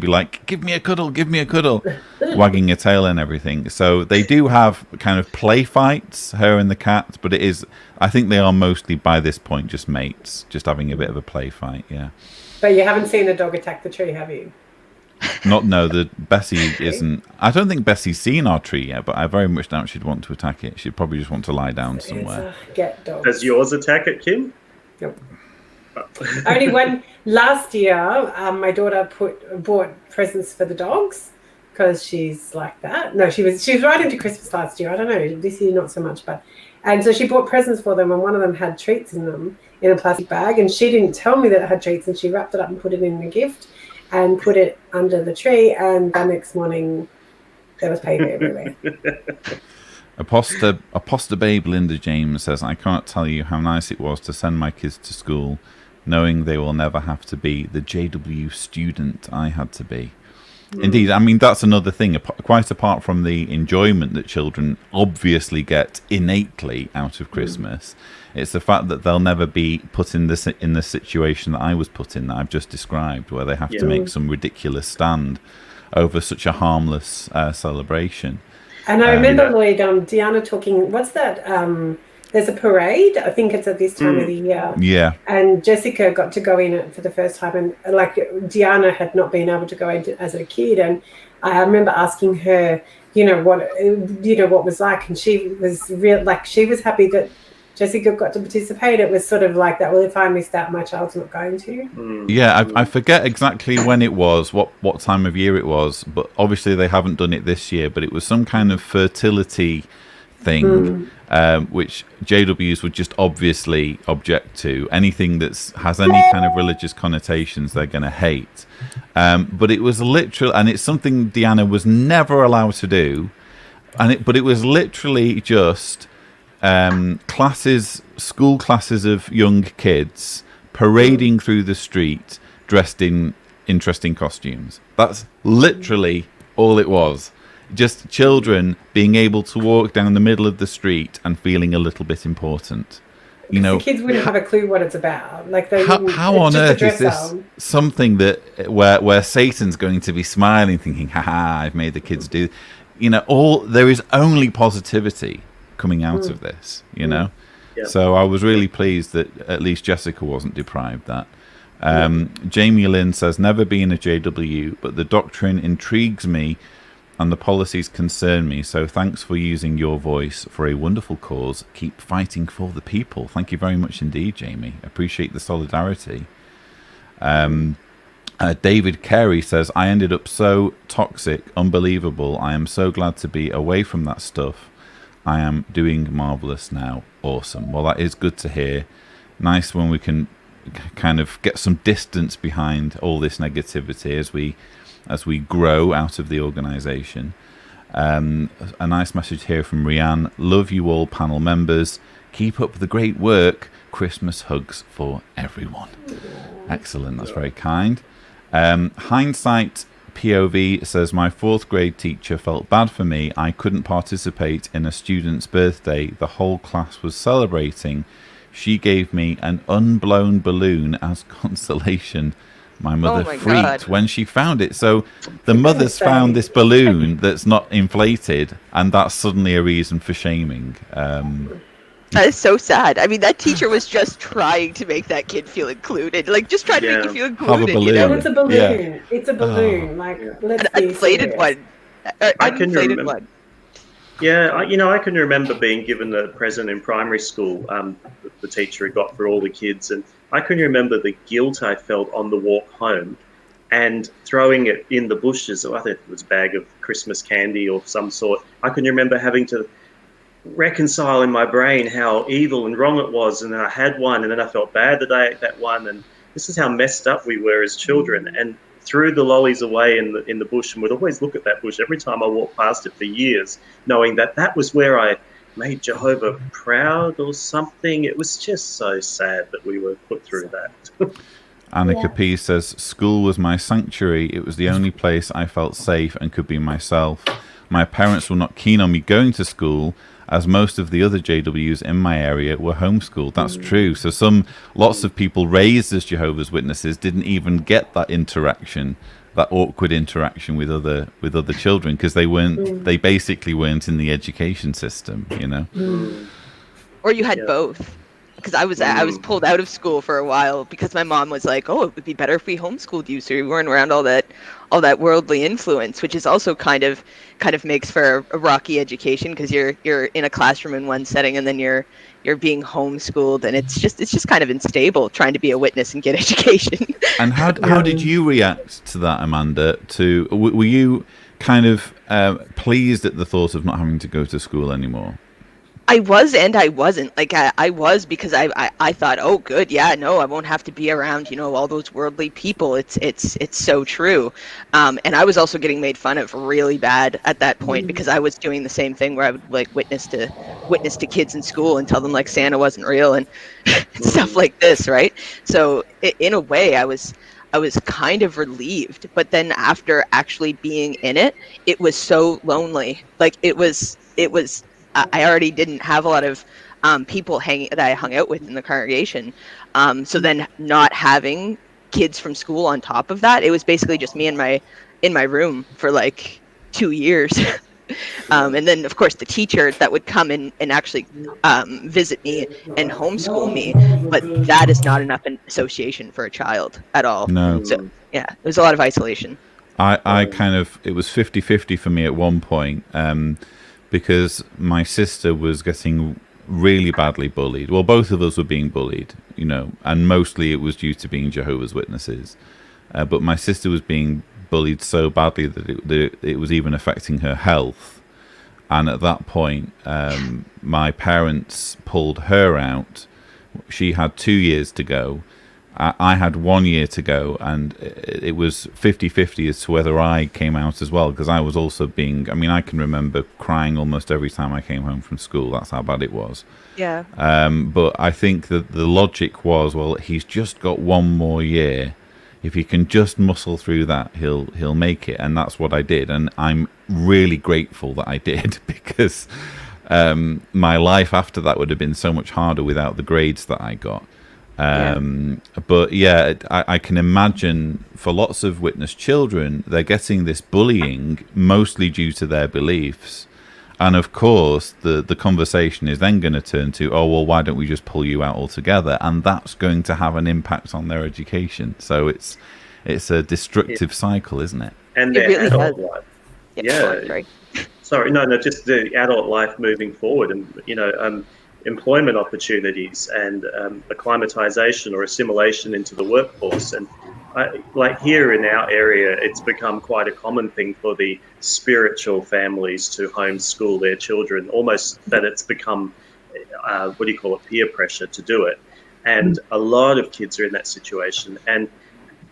Speaker 3: be like, give me a cuddle, wagging her tail and everything. So they do have kind of play fights, her and the cat, but I think they are mostly by this point just mates, just having a bit of a play fight. Yeah.
Speaker 5: But you haven't seen the dog attack the tree, have you?
Speaker 3: Bessie isn't. I don't think Bessie's seen our tree yet, but I very much doubt she'd want to attack it. She'd probably just want to lie down somewhere.
Speaker 5: Get dogs.
Speaker 4: Does yours attack it, Kim?
Speaker 5: Nope. Only when last year, my daughter bought presents for the dogs because she's like that. No, she was right into Christmas last year. I don't know, this year not so much, and so she bought presents for them, and one of them had treats in them in a plastic bag, and she didn't tell me that it had treats, and she wrapped it up and put it in a gift and put it under the tree, and the next morning there was paper everywhere.
Speaker 3: Aposta babe Linda James says, I can't tell you how nice it was to send my kids to school knowing they will never have to be the JW student I had to be. Indeed, I mean, that's another thing, quite apart from the enjoyment that children obviously get innately out of Christmas, it's the fact that they'll never be put in the situation that I was put in, that I've just described, where they have to make some ridiculous stand over such a harmless celebration.
Speaker 5: And I remember, Lloyd, Deanna talking, what's that? There's a parade. I think it's at this time of the year.
Speaker 3: Yeah.
Speaker 5: And Jessica got to go in it for the first time. And like Deanna had not been able to go in as a kid. And I remember asking her, what was like. And she was she was happy that Jessica got to participate. It was sort of like that, well, if I missed out, my child's not going to.
Speaker 3: Yeah, I forget exactly when it was, what time of year it was, but obviously they haven't done it this year, but it was some kind of fertility thing, which JWs would just obviously object to. Anything that has any kind of religious connotations, they're going to hate. But it was literal, and it's something Deanna was never allowed to do, but it was literally just school classes of young kids parading through the street dressed in interesting costumes. That's literally all it was. Just children being able to walk down the middle of the street and feeling a little bit important.
Speaker 5: The kids wouldn't have a clue what it's about. Like
Speaker 3: how on earth is this something that where Satan's going to be smiling, thinking, "Ha, I've made the kids do." There is only positivity coming out of this. Yeah. So I was really pleased that at least Jessica wasn't deprived that. Jamie Lynn says, never been a JW, but the doctrine intrigues me and the policies concern me, so thanks for using your voice for a wonderful cause. Keep fighting for the people. Thank you very much indeed, Jamie. Appreciate the solidarity. David Carey says, I ended up so toxic, unbelievable. I am so glad to be away from that stuff. I am doing marvellous now. Awesome. Well, that is good to hear. Nice when we can kind of get some distance behind all this negativity as we grow out of the organisation. A nice message here from Rianne. Love you all, panel members. Keep up the great work. Christmas hugs for everyone. Excellent. That's very kind. Hindsight POV says, my 4th grade teacher felt bad for me. I couldn't participate in a student's birthday the whole class was celebrating. She gave me an unblown balloon as consolation. My mother freaked when she found it. So the mother's found this balloon that's not inflated, and that's suddenly a reason for shaming.
Speaker 7: That is so sad. I mean, that teacher was just trying to make that kid feel included. Like, just trying to make you feel included.
Speaker 3: Have a balloon.
Speaker 5: It's a balloon.
Speaker 3: Yeah.
Speaker 5: It's a balloon. Let's
Speaker 7: an
Speaker 5: be
Speaker 7: inflated
Speaker 5: serious.
Speaker 7: one.
Speaker 4: I can
Speaker 7: Inflated
Speaker 4: remember.
Speaker 7: one.
Speaker 4: Yeah, I can remember being given a present in primary school. The teacher had got for all the kids, and I can remember the guilt I felt on the walk home, and throwing it in the bushes. I think it was a bag of Christmas candy or some sort. I can remember having to reconcile in my brain how evil and wrong it was, and then I had one, and then I felt bad that I ate that one, and this is how messed up we were as children. And threw the lollies away in the bush, and would always look at that bush every time I walked past it for years, knowing that that was where I made Jehovah proud or something. It was just so sad that we were put through that.
Speaker 3: Annika
Speaker 6: Yeah.
Speaker 3: P says, school was my sanctuary. It was the only place I felt safe and could be myself. My parents were not keen on me going to school, as most of the other JWs in my area were homeschooled. That's true. So lots of people raised as Jehovah's Witnesses didn't even get that interaction, that awkward interaction with other children, because they basically weren't in the education system, you know.
Speaker 7: Or you had
Speaker 4: Yeah.
Speaker 7: both. Because I was pulled out of school for a while because my mom was like, "Oh, it would be better if we homeschooled you, so you weren't around all that worldly influence," which is also kind of makes for a rocky education, because you're in a classroom in one setting and then you're being homeschooled, and it's just kind of unstable trying to be a witness and get education.
Speaker 3: And how did you react to that, Amanda? Were you kind of pleased at the thought of not having to go to school anymore?
Speaker 7: I was and I wasn't. Like I was, because I thought, oh good, yeah, no, I won't have to be around, all those worldly people. It's so true. And I was also getting made fun of really bad at that point, because I was doing the same thing where I would like witness to kids in school and tell them like Santa wasn't real and stuff like this, right? So in a way I was kind of relieved, but then after actually being in it, it was so lonely. Like it was I already didn't have a lot of people that I hung out with in the congregation. So then not having kids from school on top of that, it was basically just me in my room for like 2 years. And then of course the teacher that would come in and actually visit me and homeschool me, but that is not enough in association for a child at all.
Speaker 3: No.
Speaker 7: So yeah, there's a lot of isolation.
Speaker 3: I kind of, it was 50-50 for me at one point, because my sister was getting really badly bullied. Well, both of us were being bullied, and mostly it was due to being Jehovah's Witnesses. But my sister was being bullied so badly that it was even affecting her health. And at that point, my parents pulled her out. She had 2 years to go. I had 1 year to go, and it was 50-50 as to whether I came out as well, because I was also I can remember crying almost every time I came home from school. That's how bad it was.
Speaker 7: Yeah.
Speaker 3: But I think that the logic was, well, he's just got 1 more year. If he can just muscle through that, he'll make it, and that's what I did. And I'm really grateful that I did, because my life after that would have been so much harder without the grades that I got. But yeah, I can imagine for lots of witness children, they're getting this bullying mostly due to their beliefs. And of course, the conversation is then going to turn to, oh, well, why don't we just pull you out altogether? And that's going to have an impact on their education. So it's a destructive cycle, isn't it?
Speaker 4: And
Speaker 7: It
Speaker 4: their
Speaker 7: really
Speaker 4: adult
Speaker 7: does.
Speaker 4: life.
Speaker 7: Yeah. Sorry.
Speaker 4: Sorry, no, just the adult life moving forward, and employment opportunities and acclimatization or assimilation into the workforce. And like here in our area, it's become quite a common thing for the spiritual families to homeschool their children, almost that it's become, peer pressure to do it. And a lot of kids are in that situation. And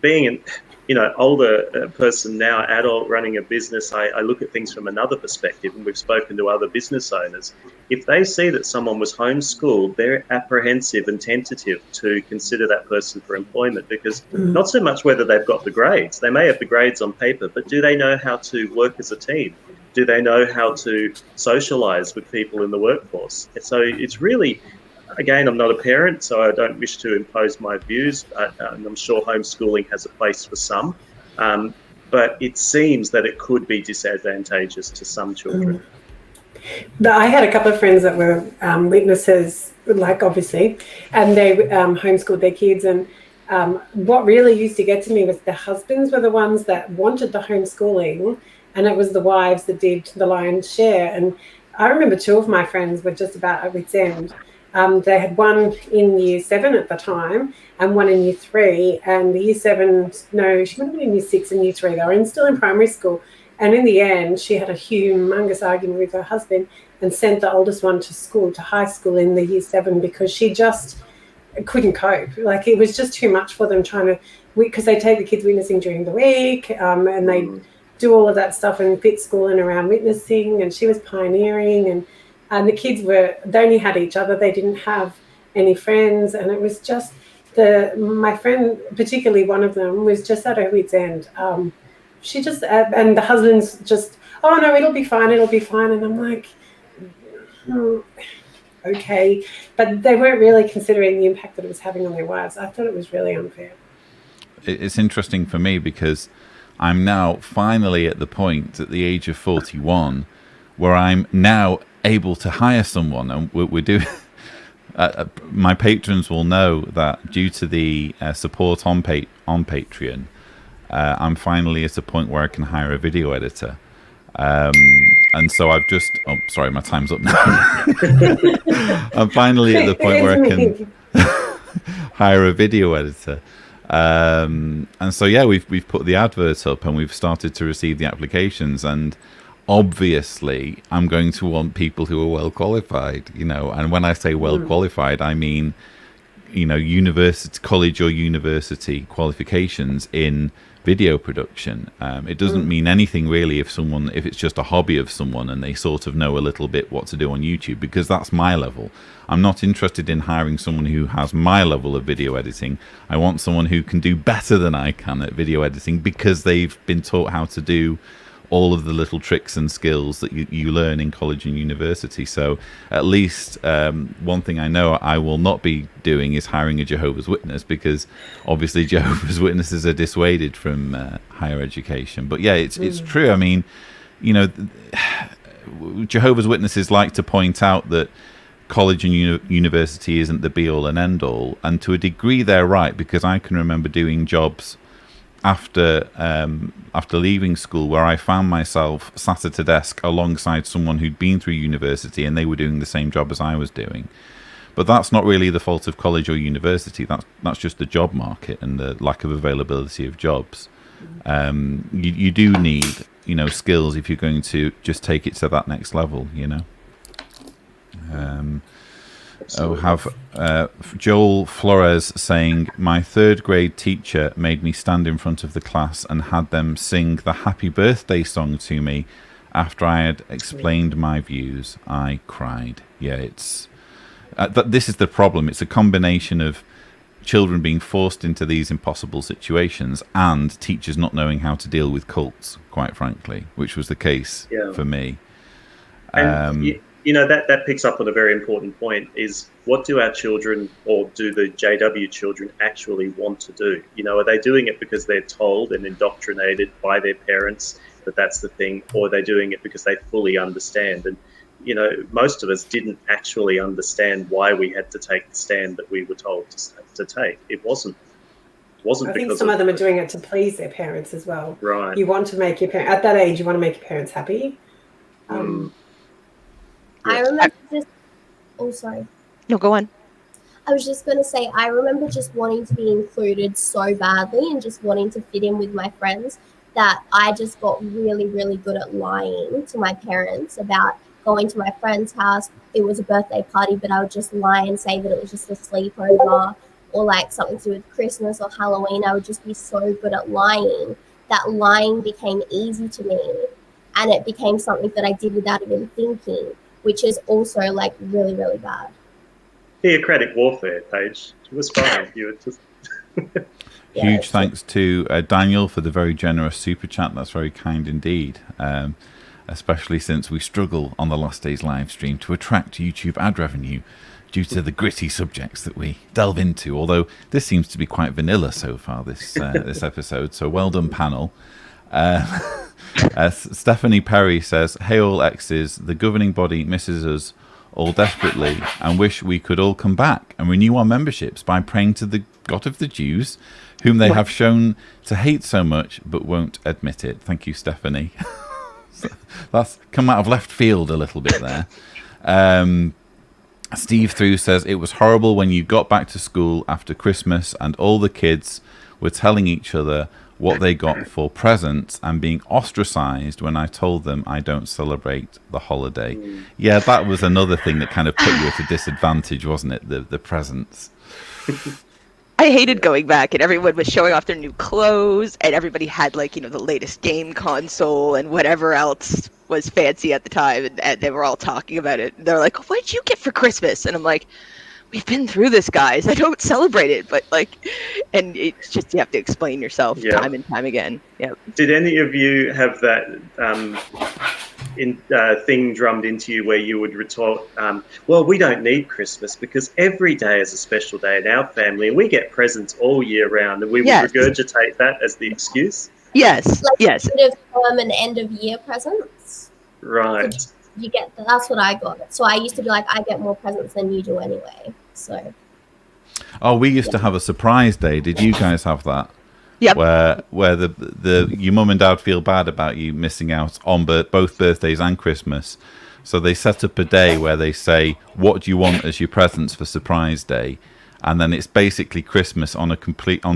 Speaker 4: being an older person now, adult running a business, I look at things from another perspective, and we've spoken to other business owners. If they see that someone was homeschooled, they're apprehensive and tentative to consider that person for employment, because not so much whether they've got the grades. They may have the grades on paper, but do they know how to work as a team? Do they know how to socialize with people in the workforce? So it's really, again, I'm not a parent, so I don't wish to impose my views. And I'm sure homeschooling has a place for some, but it seems that it could be disadvantageous to some children.
Speaker 5: But I had a couple of friends that were witnesses, obviously, and they homeschooled their kids. And what really used to get to me was the husbands were the ones that wanted the homeschooling, and it was the wives that did the lion's share. And I remember 2 of my friends were just about at wit's end. They had one in year 7 at the time and one in year 3. And the year 7, no, she would have been in year 6 and year 3. They were still in primary school. And in the end, she had a humongous argument with her husband and sent the oldest one to high school in the year 7, because she just couldn't cope. Like, it was just too much for them because they take the kids witnessing during the week, and they do all of that stuff and fit schooling around witnessing. And she was pioneering, and the kids they only had each other. They didn't have any friends. And it was just, my friend, particularly one of them, was just at her wit's end. She just and the husband's just, oh no, it'll be fine, and I'm like, okay, but they weren't really considering the impact that it was having on their wives. I thought it was really unfair.
Speaker 3: It's interesting for me because I'm now finally at the point at the age of 41 where I'm now able to hire someone, and we're doing. My patrons will know that due to the support on Patreon, I'm finally at a point where I can hire a video editor. And so I've just... Oh, sorry, my time's up now. I'm finally at the point where I can hire a video editor. And so, yeah, we've put the advert up and we've started to receive the applications. And obviously, I'm going to want people who are well qualified, you know. And when I say well qualified, I mean, you know, university, college or university qualifications in video production. It doesn't mean anything really if it's just a hobby of someone and they sort of know a little bit what to do on YouTube, because that's my level. I'm not interested in hiring someone who has my level of video editing. I want someone who can do better than I can at video editing because they've been taught how to do all of the little tricks and skills that you learn in college and university. So at least one thing I know I will not be doing is hiring a Jehovah's Witness, because obviously Jehovah's Witnesses are dissuaded from higher education. But yeah, it's true. I mean, you know, Jehovah's Witnesses like to point out that college and university isn't the be-all and end-all, and to a degree they're right, because I can remember doing jobs after leaving school where I found myself sat at a desk alongside someone who'd been through university and they were doing the same job as I was doing. But that's not really the fault of college or university. That's just the job market and the lack of availability of jobs. You do need, you know, skills if you're going to just take it to that next level, you know. Joel Flores saying, my third grade teacher made me stand in front of the class and had them sing the happy birthday song to me after I had explained my views. I cried. Yeah, it's this is the problem. It's a combination of children being forced into these impossible situations and teachers not knowing how to deal with cults, quite frankly, which was the case for me.
Speaker 4: And you know, that picks up on a very important point, is what do our children, or do the JW children actually want to do? You know, are they doing it because they're told and indoctrinated by their parents that that's the thing, or are they doing it because they fully understand? And, you know, most of us didn't actually understand why we had to take the stand that we were told to take. It wasn't
Speaker 5: I think some of them are doing it to please their parents as well.
Speaker 4: Right.
Speaker 5: You want to make your parents, at that age, you want to make your parents happy.
Speaker 6: I remember just... Oh, sorry.
Speaker 7: No, go on.
Speaker 6: I was just going to say, I remember just wanting to be included so badly and just wanting to fit in with my friends that I just got really, really good at lying to my parents about going to my friend's house. It was a birthday party, but I would just lie and say that it was just a sleepover, or like something to do with Christmas or Halloween. I would just be so good at lying that lying became easy to me, and it became something that I did without even thinking, which is also like really, really bad.
Speaker 4: Theocratic warfare, Paige. It was fine. You were just...
Speaker 3: Huge thanks to Daniel for the very generous super chat. That's very kind indeed. Especially since we struggle on the Last Days live stream to attract YouTube ad revenue due to the gritty subjects that we delve into. Although this seems to be quite vanilla so far, this episode. So well done, panel. Stephanie Perry says, hey all exes, the governing body misses us all desperately and wish we could all come back and renew our memberships by praying to the God of the Jews, whom they have shown to hate so much but won't admit it. Thank you, Stephanie. That's come out of left field a little bit there. Steve Through says, it was horrible when you got back to school after Christmas and all the kids were telling each other what they got for presents and being ostracized when I told them I don't celebrate the holiday. Yeah, that was another thing that kind of put you at a disadvantage, wasn't it? The presents.
Speaker 7: I hated going back, and everyone was showing off their new clothes, and everybody had, like, you know, the latest game console and whatever else was fancy at the time, and they were all talking about it. They're like, what did you get for Christmas? And I'm like, we've been through this, guys. I don't celebrate it, but like, and it's just you have to explain yourself
Speaker 4: Yeah.
Speaker 7: time and time again. Yeah.
Speaker 4: Did any of you have that thing drummed into you where you would retort, well, we don't need Christmas because every day is a special day in our family and we get presents all year round, and we would
Speaker 7: Yes.
Speaker 4: regurgitate that as the excuse?
Speaker 7: Yes.
Speaker 6: Like
Speaker 7: Yes.
Speaker 6: end of term and end of year presents.
Speaker 4: Right.
Speaker 6: You get that's what I got. So I used to be like, I get more presents than you do anyway. So
Speaker 3: Oh, we used to have a surprise day. Did you guys have that?
Speaker 7: Yep.
Speaker 3: Where the your mum and dad feel bad about you missing out on both birthdays and Christmas, so they set up a day where they say, "What do you want as your presents for surprise day?" And then it's basically Christmas on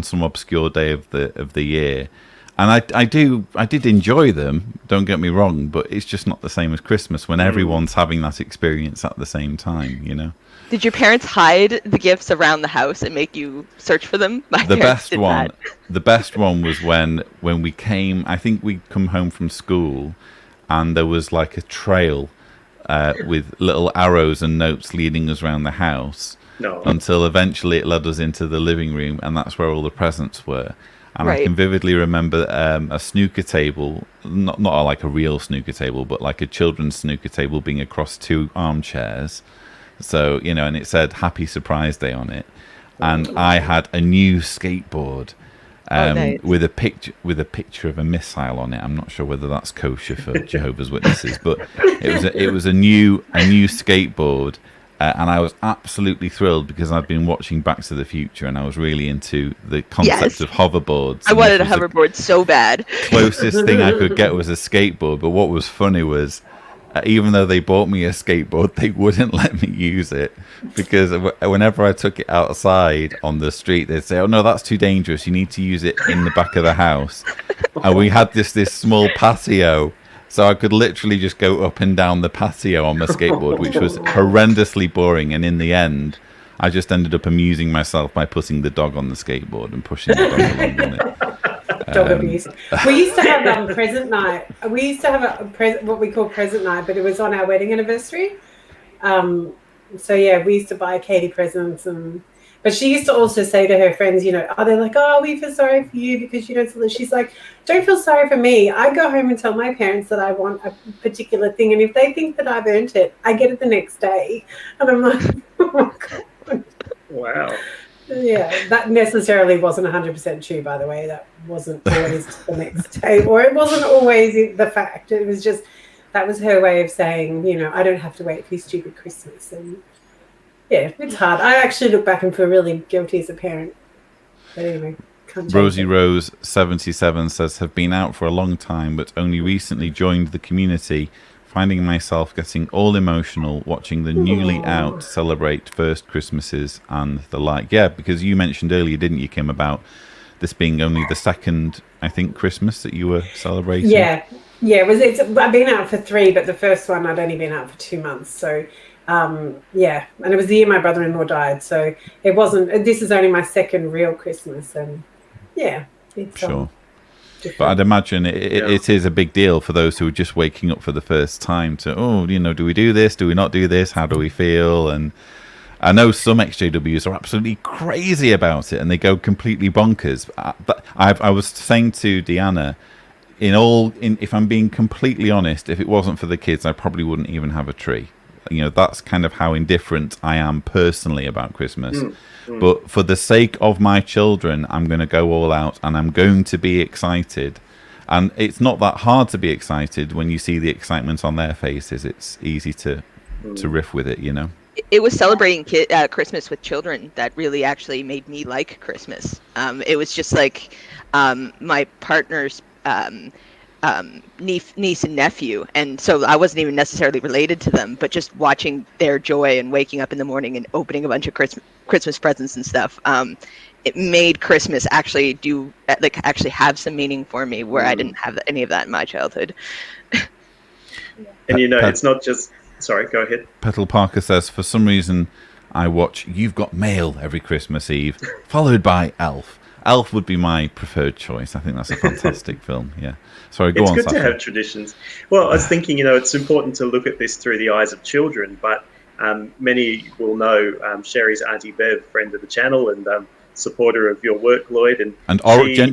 Speaker 3: some obscure day of the year. And I did enjoy them. Don't get me wrong, but it's just not the same as Christmas when everyone's having that experience at the same time. You know.
Speaker 7: Did your parents hide the gifts around the house and make you search for them? My
Speaker 3: The
Speaker 7: parents
Speaker 3: best
Speaker 7: did
Speaker 3: one,
Speaker 7: that.
Speaker 3: the best one was when we came. I think we'd come home from school, and there was like a trail with little arrows and notes leading us around the house.
Speaker 4: No.
Speaker 3: Until eventually it led us into the living room, and that's where all the presents were. And I
Speaker 7: Right.
Speaker 3: can vividly remember a snooker table, not like a real snooker table, but like a children's snooker table being across two armchairs. So, you know, and it said Happy Surprise Day on it. And I had a new skateboard
Speaker 7: Nice.
Speaker 3: with a picture of a missile on it. I'm not sure whether that's kosher for Jehovah's Witnesses, but it was a new skateboard. And I was absolutely thrilled because I'd been watching Back to the Future and I was really into the concept
Speaker 7: Yes.
Speaker 3: of hoverboards.
Speaker 7: I
Speaker 3: And
Speaker 7: wanted a
Speaker 3: this was the
Speaker 7: hoverboard so bad.
Speaker 3: closest thing I could get was a skateboard. But what was funny was, even though they bought me a skateboard, they wouldn't let me use it because whenever I took it outside on the street, they'd say, "Oh no, that's too dangerous. You need to use it in the back of the house." And we had this small patio. So I could literally just go up and down the patio on my skateboard, which was horrendously boring. And in the end, I just ended up amusing myself by putting the dog on the skateboard and pushing the dog along on it.
Speaker 5: Dog abuse. We used to have present night. We used to have what we call present night, but it was on our wedding anniversary. So yeah, we used to buy Katie presents, but she used to also say to her friends, you know, they're like, "Oh, we feel sorry for you because you don't salute." She's like, "Don't feel sorry for me. I go home and tell my parents that I want a particular thing, and if they think that I've earned it, I get it the next day." And I'm like, "Oh my God."
Speaker 4: Wow.
Speaker 5: Yeah, that necessarily wasn't 100% true, by the way. That wasn't always the next day, or it wasn't always the fact. It was just, that was her way of saying, you know, I don't have to wait for your stupid Christmas. And yeah, it's hard. I actually look back and feel really guilty as a parent. But anyway, can't change
Speaker 3: Rosie
Speaker 5: it.
Speaker 3: Rose 77 says, "Have been out for a long time, but only recently joined the community, finding myself getting all emotional watching the newly out celebrate first Christmases and the like." Yeah, because you mentioned earlier, didn't you, Kim, about this being only the second, I think, Christmas that you were celebrating?
Speaker 5: Yeah. I've been out for 3, but the first one I'd only been out for 2 months. So yeah, and it was the year my brother-in-law died, so it wasn't. This is only my second real Christmas, and yeah, it's
Speaker 3: Sure.
Speaker 5: different.
Speaker 3: But I'd imagine it is a big deal for those who are just waking up for the first time to, you know, do we do this? Do we not do this? How do we feel? And I know some XJWs are absolutely crazy about it and they go completely bonkers. But I was saying to Deanna, if I'm being completely honest, if it wasn't for the kids, I probably wouldn't even have a tree. You know, that's kind of how indifferent I am personally about Christmas. But for the sake of my children, I'm going to go all out and I'm going to be excited. And it's not that hard to be excited when you see the excitement on their faces. It's easy to riff with it, you know.
Speaker 7: It was celebrating Christmas with children that really actually made me like Christmas. It was just like my partner's niece and nephew, and so I wasn't even necessarily related to them, but just watching their joy and waking up in the morning and opening a bunch of Christmas presents and stuff, it made Christmas actually actually have some meaning for me, where I didn't have any of that in my childhood.
Speaker 4: And you know, it's not just. Sorry, go ahead.
Speaker 3: Petal Parker says, "For some reason, I watch You've Got Mail every Christmas Eve, followed by Elf. Elf would be my preferred choice. I think that's a fantastic film." Yeah. Sorry, go on.
Speaker 4: It's good
Speaker 3: Sasha.
Speaker 4: to have traditions. Well, I was thinking, you know, it's important to look at this through the eyes of children, but Many will know Sherry's Auntie Bev, friend of the channel and supporter of your work, Lloyd. And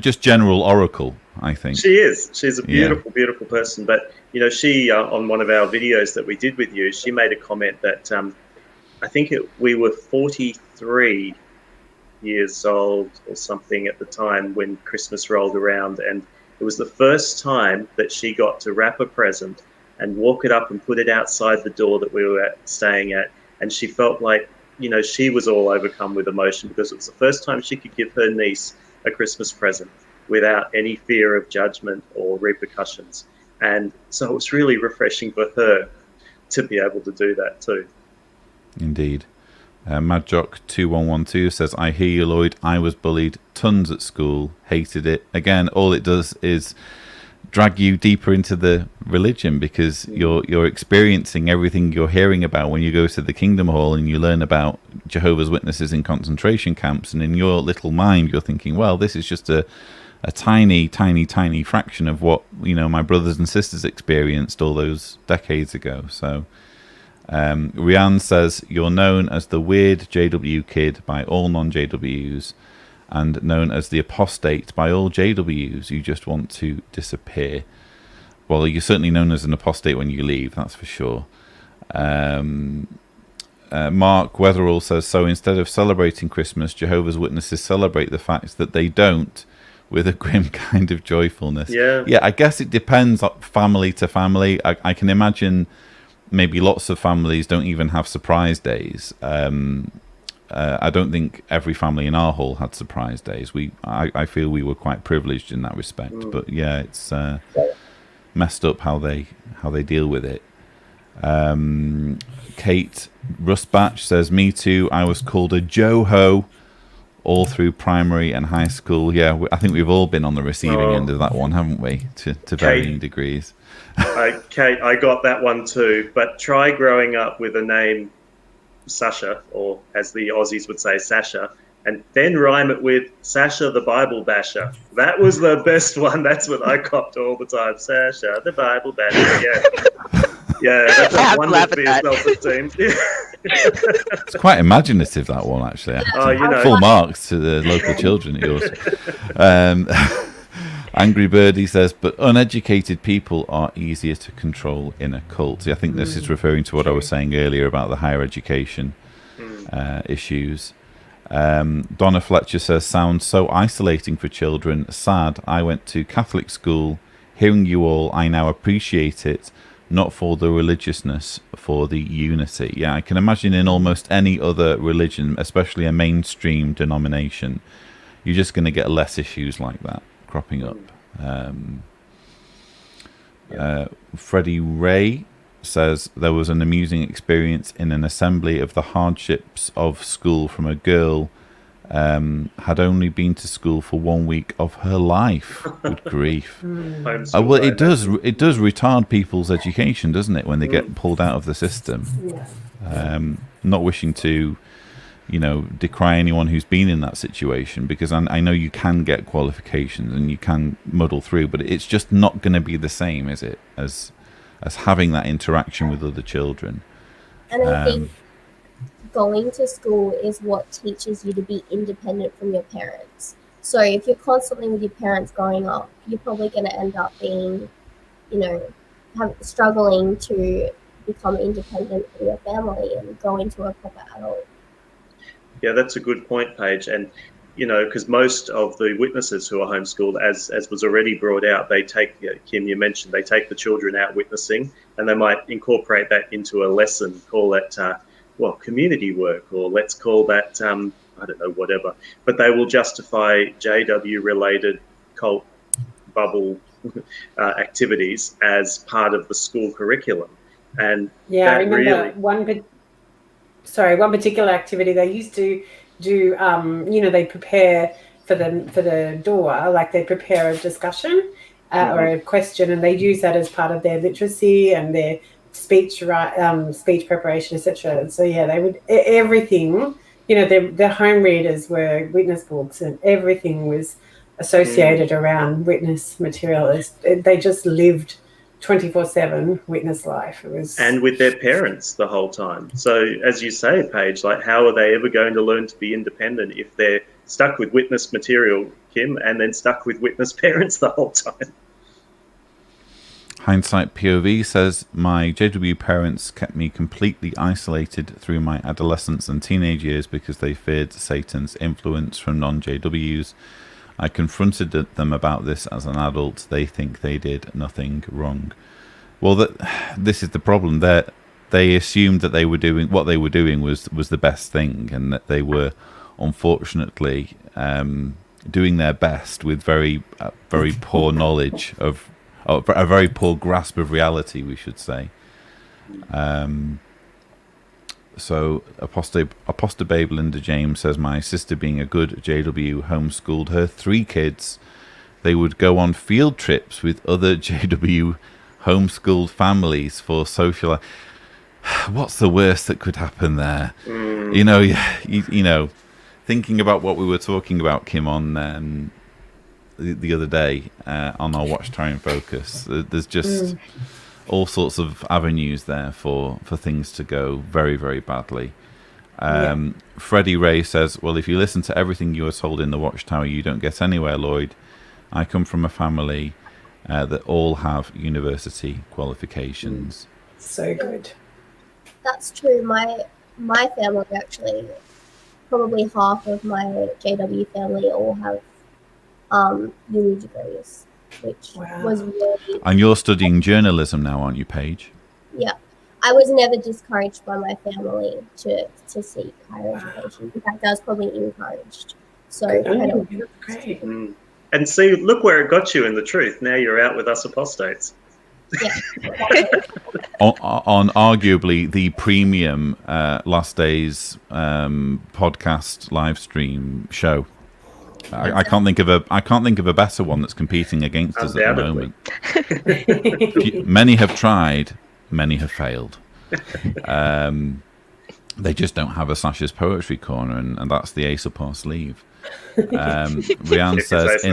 Speaker 3: just general oracle, I think.
Speaker 4: She is. She's a beautiful, beautiful person. But, she, on one of our videos that we did with you, she made a comment that I think we were 43 years old or something at the time when Christmas rolled around, and it was the first time that she got to wrap a present and walk it up and put it outside the door that we were staying at, and she felt like she was all overcome with emotion because it was the first time she could give her niece a Christmas present without any fear of judgment or repercussions. And so it was really refreshing for her to be able to do that too.
Speaker 3: Indeed. Madjock2112 says, I hear you, Lloyd. I was bullied tons at school, hated it. Again, all it does is drag you deeper into the religion because you're experiencing everything you're hearing about when you go to the Kingdom Hall and you learn about Jehovah's Witnesses in concentration camps. And in your little mind, you're thinking, well, this is just a tiny, tiny, tiny fraction of what, my brothers and sisters experienced all those decades ago. So Rianne says, you're known as the weird JW kid by all non-JWs and known as the apostate by all JWs. You just want to disappear. Well, you're certainly known as an apostate when you leave, that's for sure. Mark Weatherall says, so instead of celebrating Christmas, Jehovah's Witnesses celebrate the fact that they don't, with a grim kind of joyfulness. Yeah, I guess it depends family to family. I can imagine maybe lots of families don't even have surprise days. I don't think every family in our hall had surprise days. I feel we were quite privileged in that respect. But yeah, it's messed up how they deal with it. Kate Rustbatch says, me too. I was called a Joho all through primary and high school. Yeah, I think we've all been on the receiving end of that one, haven't we? To varying degrees.
Speaker 4: Kate, I got that one too. But try growing up with a name Sasha, or as the Aussies would say, Sasha, and then rhyme it with Sasha the Bible Basher. That was the best one. That's what I copped all the time. Sasha the Bible Basher. Yeah, that's a wonder for your self-esteem.
Speaker 3: It's quite imaginative, that one, actually. Full marks to the local children at yours. Angry Birdie says, but uneducated people are easier to control in a cult. I think this is referring to what I was saying earlier about the higher education issues. Donna Fletcher says, sounds so isolating for children. Sad. I went to Catholic school. Hearing you all, I now appreciate it. Not for the religiousness, for the unity. Yeah, I can imagine in almost any other religion, especially a mainstream denomination, you're just going to get less issues like that cropping up. Freddie Ray says, there was an amusing experience in an assembly of the hardships of school from a girl had only been to school for 1 week of her life. Good grief. Well, it does retard people's education, doesn't it, when they get pulled out of the system. Not wishing to decry anyone who's been in that situation, because I know you can get qualifications and you can muddle through, but it's just not going to be the same, is it, as having that interaction with other children.
Speaker 6: And I think going to school is what teaches you to be independent from your parents. So if you're constantly with your parents growing up, you're probably going to end up being, struggling to become independent from your family and grow into a proper adult.
Speaker 4: Yeah, that's a good point, Paige. And, because most of the witnesses who are homeschooled, as was already brought out, they take, Kim, you mentioned, they take the children out witnessing, and they might incorporate that into a lesson, call it, community work, or let's call that, I don't know, whatever. But they will justify JW-related cult bubble activities as part of the school curriculum. And
Speaker 5: I remember one particular activity they used to do. They prepare for the door, like they prepare a discussion or a question, and they'd use that as part of their literacy and their speech preparation, etc. And so they would everything. Their home readers were witness books, and everything was associated around witness material. They just lived 24/7 witness life. It was,
Speaker 4: and with their parents the whole time. So, as you say, Paige, like, how are they ever going to learn to be independent if they're stuck with witness material, Kim, and then stuck with witness parents the whole time?
Speaker 3: Hindsight POV says, my JW parents kept me completely isolated through my adolescence and teenage years because they feared Satan's influence from non-JWs. I confronted them about this as an adult. They think they did nothing wrong. Well, this is the problem. They assumed that they were doing what they were doing was the best thing, and that they were, unfortunately, doing their best with very poor knowledge of, a very poor grasp of reality, we should say. So Apostle Babe Linda James says, my sister, being a good JW, homeschooled her 3 kids. They would go on field trips with other JW homeschooled families for social. What's the worst that could happen there? You know, thinking about what we were talking about, Kim, on the other day on our Watchtower in Focus. There's just all sorts of avenues there for things to go very, very badly. Freddie Ray says, well, if you listen to everything you are told in the Watchtower, you don't get anywhere, Lloyd. I come from a family that all have university qualifications.
Speaker 5: so good.
Speaker 6: That's true. My family, actually, probably half of my JW family all have uni degrees, which was really...
Speaker 3: And you're studying journalism now, aren't you, Paige?
Speaker 6: Yeah. I was never discouraged by my family to seek higher education. In fact, I was probably encouraged. So
Speaker 5: Great.
Speaker 4: And see, look where it got you in the truth. Now you're out with us apostates.
Speaker 6: yeah.
Speaker 3: on arguably the premium Last Days podcast live stream show. I can't think of a better one that's competing against us at the moment. Many have tried, many have failed. They just don't have a Sasha's Poetry Corner, and that's the ace up our sleeve. Rianne says,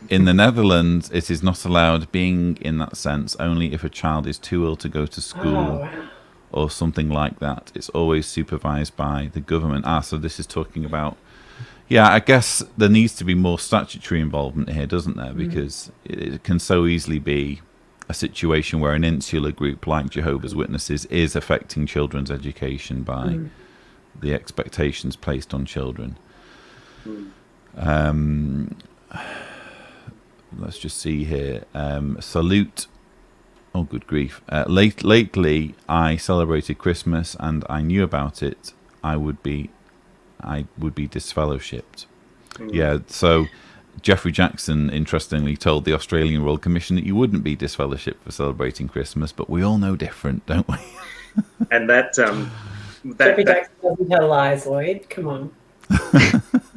Speaker 3: in the Netherlands, it is not allowed, being in that sense only if a child is too ill to go to school or something like that. It's always supervised by the government. So this is talking about... Yeah, I guess there needs to be more statutory involvement here, doesn't there? Because it can so easily be a situation where an insular group like Jehovah's Witnesses is affecting children's education by the expectations placed on children. Let's just see here. Salute. Oh, good grief. Lately, I celebrated Christmas and I knew about it. I would be disfellowshipped. Yeah, so Jeffrey Jackson, interestingly, told the Australian Royal Commission that you wouldn't be disfellowshipped for celebrating Christmas, but we all know different, don't we?
Speaker 4: And
Speaker 5: Jeffrey Jackson doesn't tell lies, Lloyd. Come on.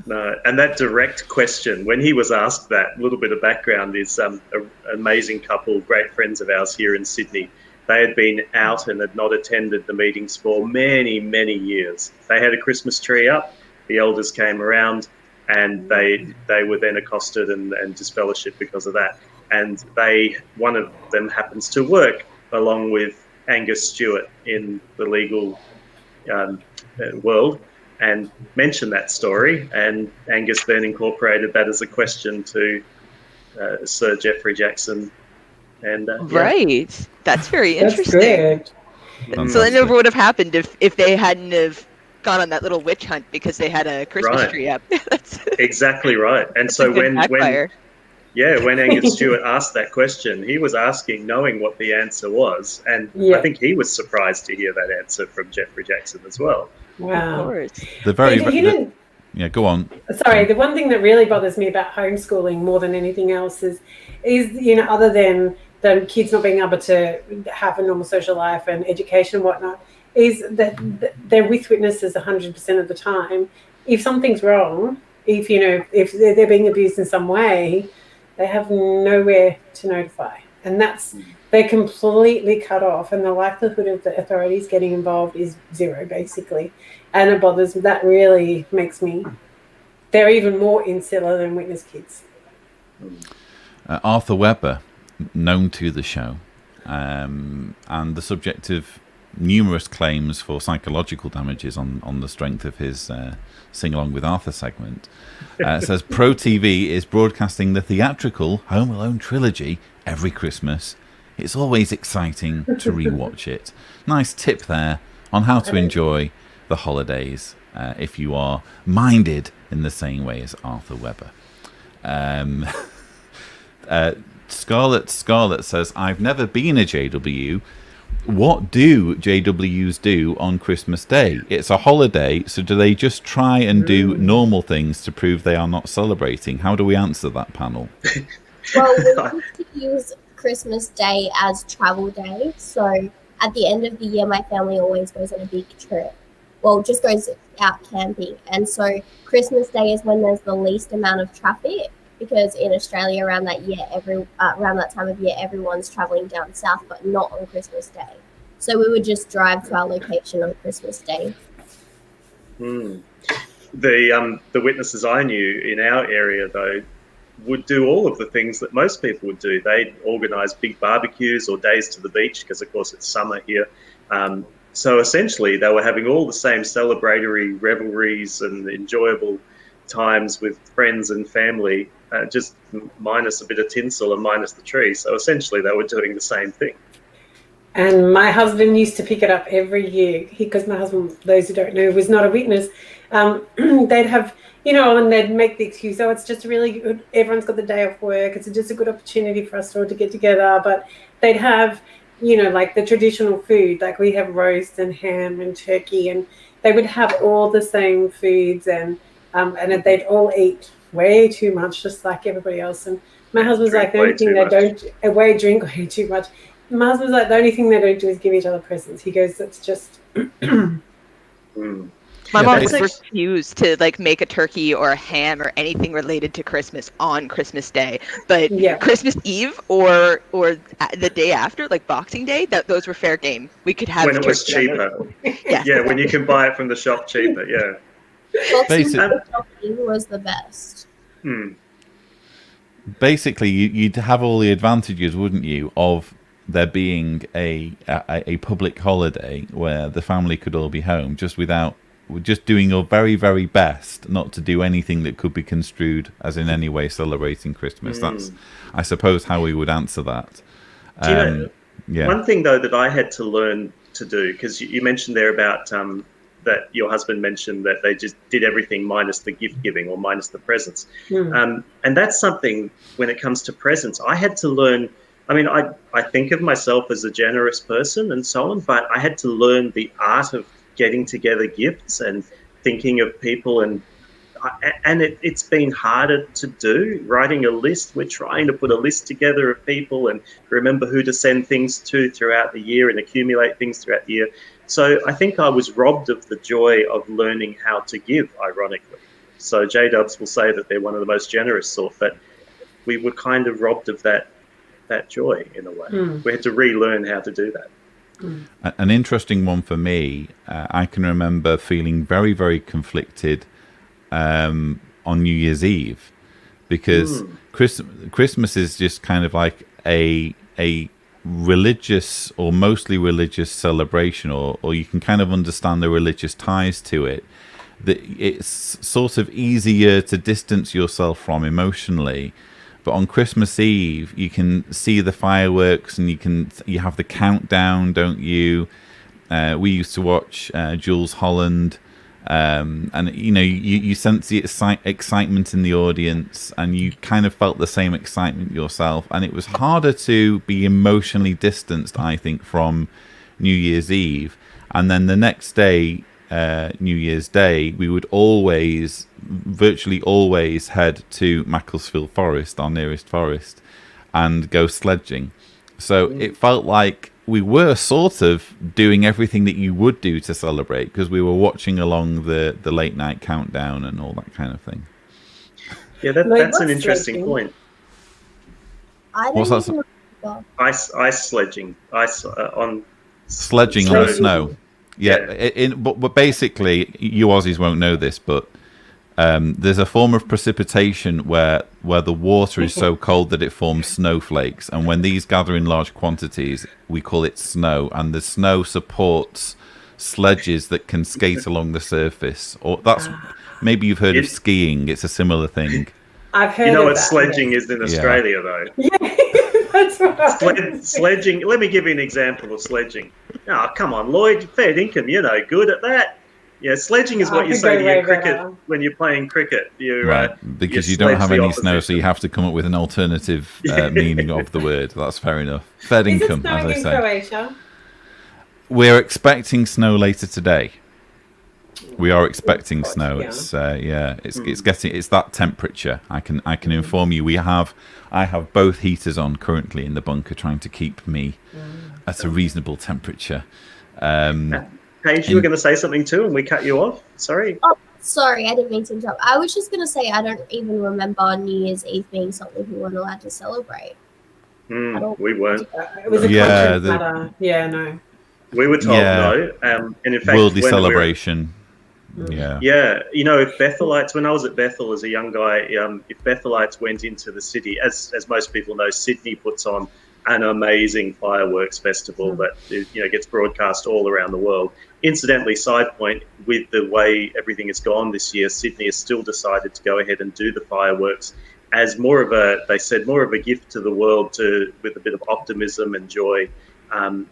Speaker 4: No, and that direct question, when he was asked that, a little bit of background is an amazing couple, great friends of ours here in Sydney. They had been out and had not attended the meetings for many, many years. They had a Christmas tree up. The elders came around and they were then accosted and disfellowshipped because of that. And one of them happens to work along with Angus Stewart in the legal world and mentioned that story. And Angus then incorporated that as a question to Sir Jeffrey Jackson. And
Speaker 7: right. That's very interesting.
Speaker 5: That's good.
Speaker 7: So that never would have happened if they hadn't have gone on that little witch hunt because they had a Christmas tree up. That's
Speaker 4: exactly right. And so when Angus Stewart asked that question, he was asking knowing what the answer was. And I think he was surprised to hear that answer from Jeffrey Jackson as well.
Speaker 5: Wow.
Speaker 3: Yeah, go on.
Speaker 5: Sorry, the one thing that really bothers me about homeschooling more than anything else is other than the kids not being able to have a normal social life and education and whatnot, is that they're with witnesses 100% of the time. If something's wrong, if they're being abused in some way, they have nowhere to notify, and they're completely cut off, and the likelihood of the authorities getting involved is zero, basically. And it bothers me. That really makes me... They're even more insular than witness kids.
Speaker 3: Arthur Webber, known to the show, and the subject of numerous claims for psychological damages on the strength of his Sing Along with Arthur segment. Says Pro TV is broadcasting the theatrical Home Alone trilogy every Christmas. It's always exciting to rewatch it. Nice tip there on how to enjoy the holidays if you are minded in the same way as Arthur Weber. Scarlett says, I've never been a JW. What do JWs do on Christmas Day? It's a holiday, so do they just try and do normal things to prove they are not celebrating? How do we answer that, panel?
Speaker 6: Well, we used to use Christmas Day as travel day. So at the end of the year, my family always goes on a big trip. Well, just goes out camping. And so Christmas Day is when there's the least amount of traffic, because in Australia around that time of year, everyone's traveling down south, but not on Christmas Day. So we would just drive to our location on Christmas Day.
Speaker 4: The witnesses I knew in our area, though, would do all of the things that most people would do. They'd organise big barbecues or days to the beach, because of course it's summer here. So essentially they were having all the same celebratory revelries and enjoyable times with friends and family, just minus a bit of tinsel and minus the tree. So essentially they were doing the same thing.
Speaker 5: And my husband used to pick it up every year, because my husband, those who don't know, was not a witness. They'd have, and they'd make the excuse, oh, it's just really good, everyone's got the day off work, it's just a good opportunity for us all to get together. But they'd have, like the traditional food, like we have roast and ham and turkey, and they would have all the same foods, and they'd all eat way too much, just like everybody else. And my husband's like, the only thing they don't, drink way too much. My husband's like, the only thing they don't do is give each other presents. He goes, that's just...
Speaker 7: My mom would refuse to make a turkey or a ham or anything related to Christmas on Christmas Day, but Christmas Eve or the day after, like Boxing Day, those were fair game. We could have
Speaker 4: when it was cheaper. Yeah, when you can buy it from the shop cheaper. Yeah.
Speaker 6: Boxing Day shopping was the best.
Speaker 3: Basically, you'd have all the advantages, wouldn't you, of there being a public holiday where the family could all be home, just doing your very, very best not to do anything that could be construed as in any way celebrating Christmas. That's, I suppose, how we would answer that. One thing, though, that I had to learn to do, because you mentioned there about that your husband mentioned that they just did everything minus the gift giving or minus the presents. And that's something, when it comes to presents, I had to learn. I mean, I think of myself as a generous person and so on, but I had to learn the art of getting together gifts and thinking of people, and it's been harder to do. Writing a list, we're trying to put a list together of people and remember who to send things to throughout the year and accumulate things throughout the year. So I think I was robbed of the joy of learning how to give, ironically. So J-Dubs will say that they're one of the most generous sort, but we were kind of robbed of that joy in a way. We had to relearn how to do that. An interesting one for me, I can remember feeling very, very conflicted on New Year's Eve, because Christmas is just kind of like a religious or mostly religious celebration, or you can kind of understand the religious ties to it, that it's sort of easier to distance yourself from emotionally. But on Christmas Eve, you can see the fireworks, and you have the countdown, don't you? We used to watch Jules Holland, and you sense the excitement in the audience, and you kind of felt the same excitement yourself. And it was harder to be emotionally distanced, I think, from New Year's Eve. And then the next day, New Year's Day, we would virtually always head to Macclesfield Forest, our nearest forest, and go sledging. So it felt like we were sort of doing everything that you would do to celebrate, because we were watching along the late night countdown and all that kind of thing.
Speaker 4: Yeah, that's an interesting point.
Speaker 6: What's that?
Speaker 4: Ice sledging.
Speaker 3: Sledging on the snow. Yeah. But basically, you Aussies won't know this, but There's a form of precipitation where the water is so cold that it forms snowflakes, and when these gather in large quantities, we call it snow, and the snow supports sledges that can skate along the surface. Or that's maybe you've heard of skiing. It's a similar thing.
Speaker 5: I've heard
Speaker 4: You know
Speaker 5: of
Speaker 4: what
Speaker 5: that,
Speaker 4: sledging
Speaker 5: yes.
Speaker 4: is in Australia, though?
Speaker 5: Yeah, that's right.
Speaker 4: Sledging. Let me give you an example of sledging. Oh, come on, Lloyd. Fair dinkum, you're no good at that. Yeah, yeah, is what you say to your cricket when you're playing cricket.
Speaker 3: Because you don't have any snow, so you have to come up with an alternative meaning of the word. That's fair enough. Fair dinkum, as I say.
Speaker 5: Croatia?
Speaker 3: We're expecting snow later today. We are expecting snow.
Speaker 5: Yeah.
Speaker 3: It's that temperature. I can inform you. I have both heaters on currently in the bunker, trying to keep me at a reasonable temperature.
Speaker 4: Paige, you were going to say something too, and we cut you off. Sorry.
Speaker 6: Oh, sorry, I didn't mean to interrupt. I was just going to say I don't even remember New Year's Eve being something we weren't allowed to celebrate.
Speaker 4: We weren't.
Speaker 5: It was a conscience matter. Yeah, no.
Speaker 4: We were told no. And in fact,
Speaker 3: worldly celebration.
Speaker 4: Yeah, if Bethelites, when I was at Bethel as a young guy, if Bethelites went into the city, as most people know, Sydney puts on an amazing fireworks festival that gets broadcast all around the world. Incidentally, side point, with the way everything has gone this year, Sydney has still decided to go ahead and do the fireworks as more of a gift to the world, with a bit of optimism and joy.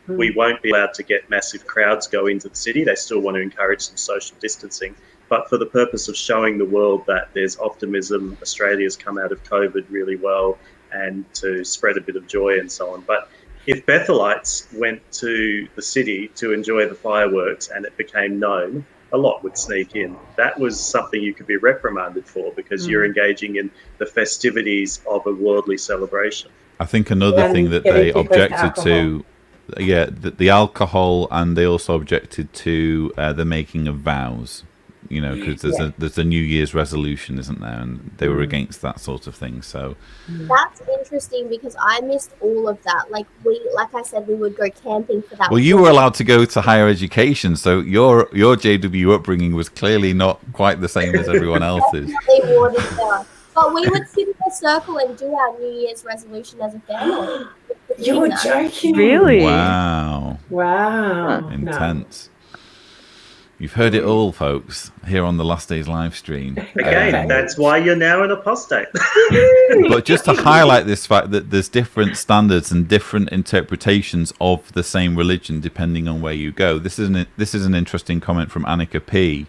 Speaker 4: We won't be allowed to get massive crowds go into the city. They still want to encourage some social distancing. But for the purpose of showing the world that there's optimism, Australia's come out of COVID really well, and to spread a bit of joy and so on. But if Bethelites went to the city to enjoy the fireworks and it became known, a lot would sneak in. That was something you could be reprimanded for, because you're engaging in the festivities of a worldly celebration.
Speaker 3: I think another thing that they objected to, the alcohol, and they also objected to the making of vows. Because there's a New Year's resolution, isn't there? And they were against that sort of thing. So
Speaker 6: that's interesting, because I missed all of that. Like I said, we would go camping for that.
Speaker 3: Well, you were allowed to go to higher education, so your JW upbringing was clearly not quite the same as everyone else's.
Speaker 6: But we would sit in a circle and do our New Year's resolution as a family.
Speaker 5: You're joking.
Speaker 8: Really?
Speaker 3: Wow. Intense. You've heard it all, folks, here on the Last Days live stream.
Speaker 4: Again, that's why you're now an apostate.
Speaker 3: But just to highlight this fact that there's different standards and different interpretations of the same religion depending on where you go. This is an interesting comment from Annika P.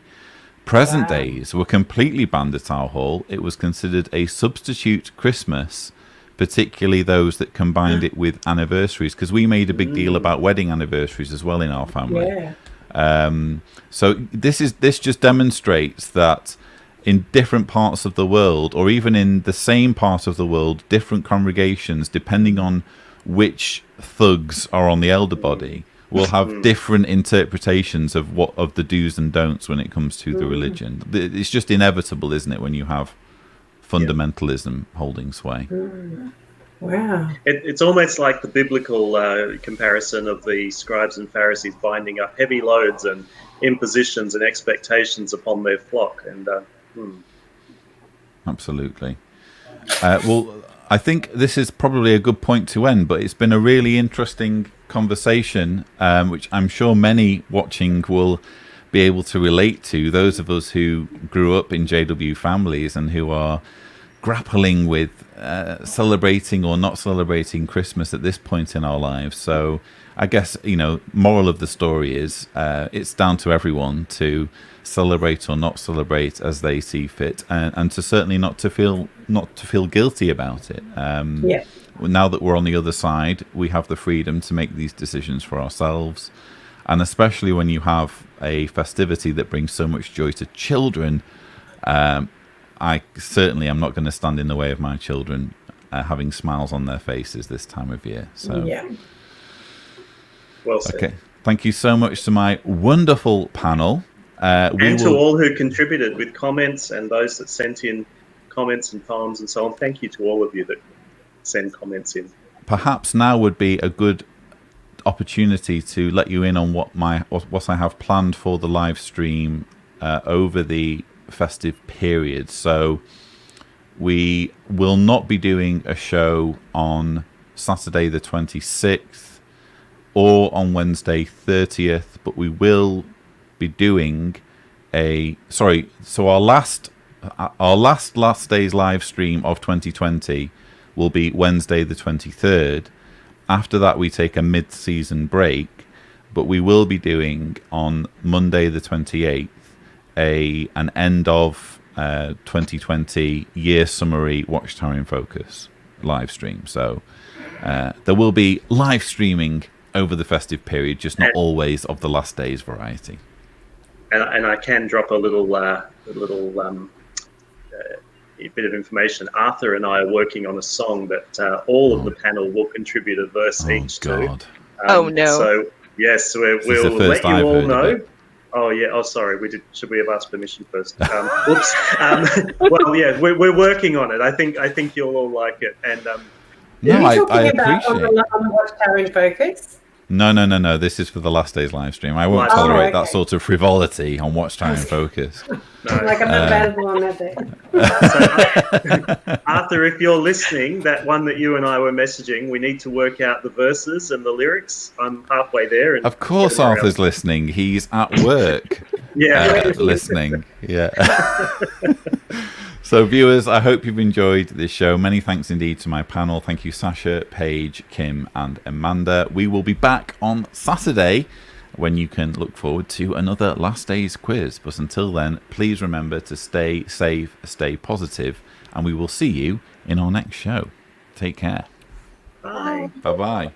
Speaker 3: Present days were completely banned at our hall. It was considered a substitute Christmas, particularly those that combined it with anniversaries, because we made a big deal about wedding anniversaries as well in our family.
Speaker 5: Yeah.
Speaker 3: So this just demonstrates that in different parts of the world, or even in the same part of the world, different congregations, depending on which thugs are on the elder body, will have different interpretations of the do's and don'ts when it comes to the religion. It's just inevitable, isn't it, when you have fundamentalism holding sway?
Speaker 5: Wow.
Speaker 4: It's almost like the biblical comparison of the scribes and Pharisees binding up heavy loads and impositions and expectations upon their flock. And
Speaker 3: Absolutely. Well, I think this is probably a good point to end, but it's been a really interesting conversation, which I'm sure many watching will be able to relate to. Those of us who grew up in JW families and who are grappling with celebrating or not celebrating Christmas at this point in our lives. So I guess, moral of the story is it's down to everyone to celebrate or not celebrate as they see fit, and to certainly not to feel guilty about it. Now that we're on the other side, we have the freedom to make these decisions for ourselves, and especially when you have a festivity that brings so much joy to children. I certainly am not going to stand in the way of my children having smiles on their faces this time of year. So,
Speaker 4: well said.
Speaker 3: Okay, thank you so much to my wonderful panel.
Speaker 4: To all who contributed with comments, and those that sent in comments and poems and so on. Thank you to all of you that send comments in.
Speaker 3: Perhaps now would be a good opportunity to let you in on what I have planned for the live stream over the festive period. So we will not be doing a show on Saturday the 26th or on Wednesday 30th, but we will be doing so our last day's live stream of 2020 will be Wednesday the 23rd. After that, we take a mid-season break, but we will be doing on Monday the 28th an end of 2020 year summary Watchtower in Focus live stream. So there will be live streaming over the festive period, just not always of the last day's variety.
Speaker 4: And I can drop a little bit of information. Arthur and I are working on a song that all of the panel will contribute a verse each to.
Speaker 7: Oh no!
Speaker 4: So yes, we'll let you all know. Oh yeah. Oh sorry. Should we have asked permission first? Whoops. Well, yeah, we're working on it. I think you'll all like it. And
Speaker 3: no,
Speaker 5: are you talking
Speaker 3: I
Speaker 5: about on the Watchtower in Focus?
Speaker 3: No. This is for the last day's live stream. I won't tolerate that sort of frivolity on Watchtower in Focus.
Speaker 4: No.
Speaker 5: Like I'm not available on that day.
Speaker 4: So, Arthur, if you're listening, that one that you and I were messaging, we need to work out the verses and the lyrics. I'm halfway there. And
Speaker 3: of course, Arthur's listening. He's at work. Listening. Yeah. So, viewers, I hope you've enjoyed this show. Many thanks indeed to my panel. Thank you, Sasha, Paige, Kim, and Amanda. We will be back on Saturday, when you can look forward to another Last Days quiz. But until then, please remember to stay safe, stay positive, and we will see you in our next show. Take care.
Speaker 4: Bye.
Speaker 3: Bye-bye.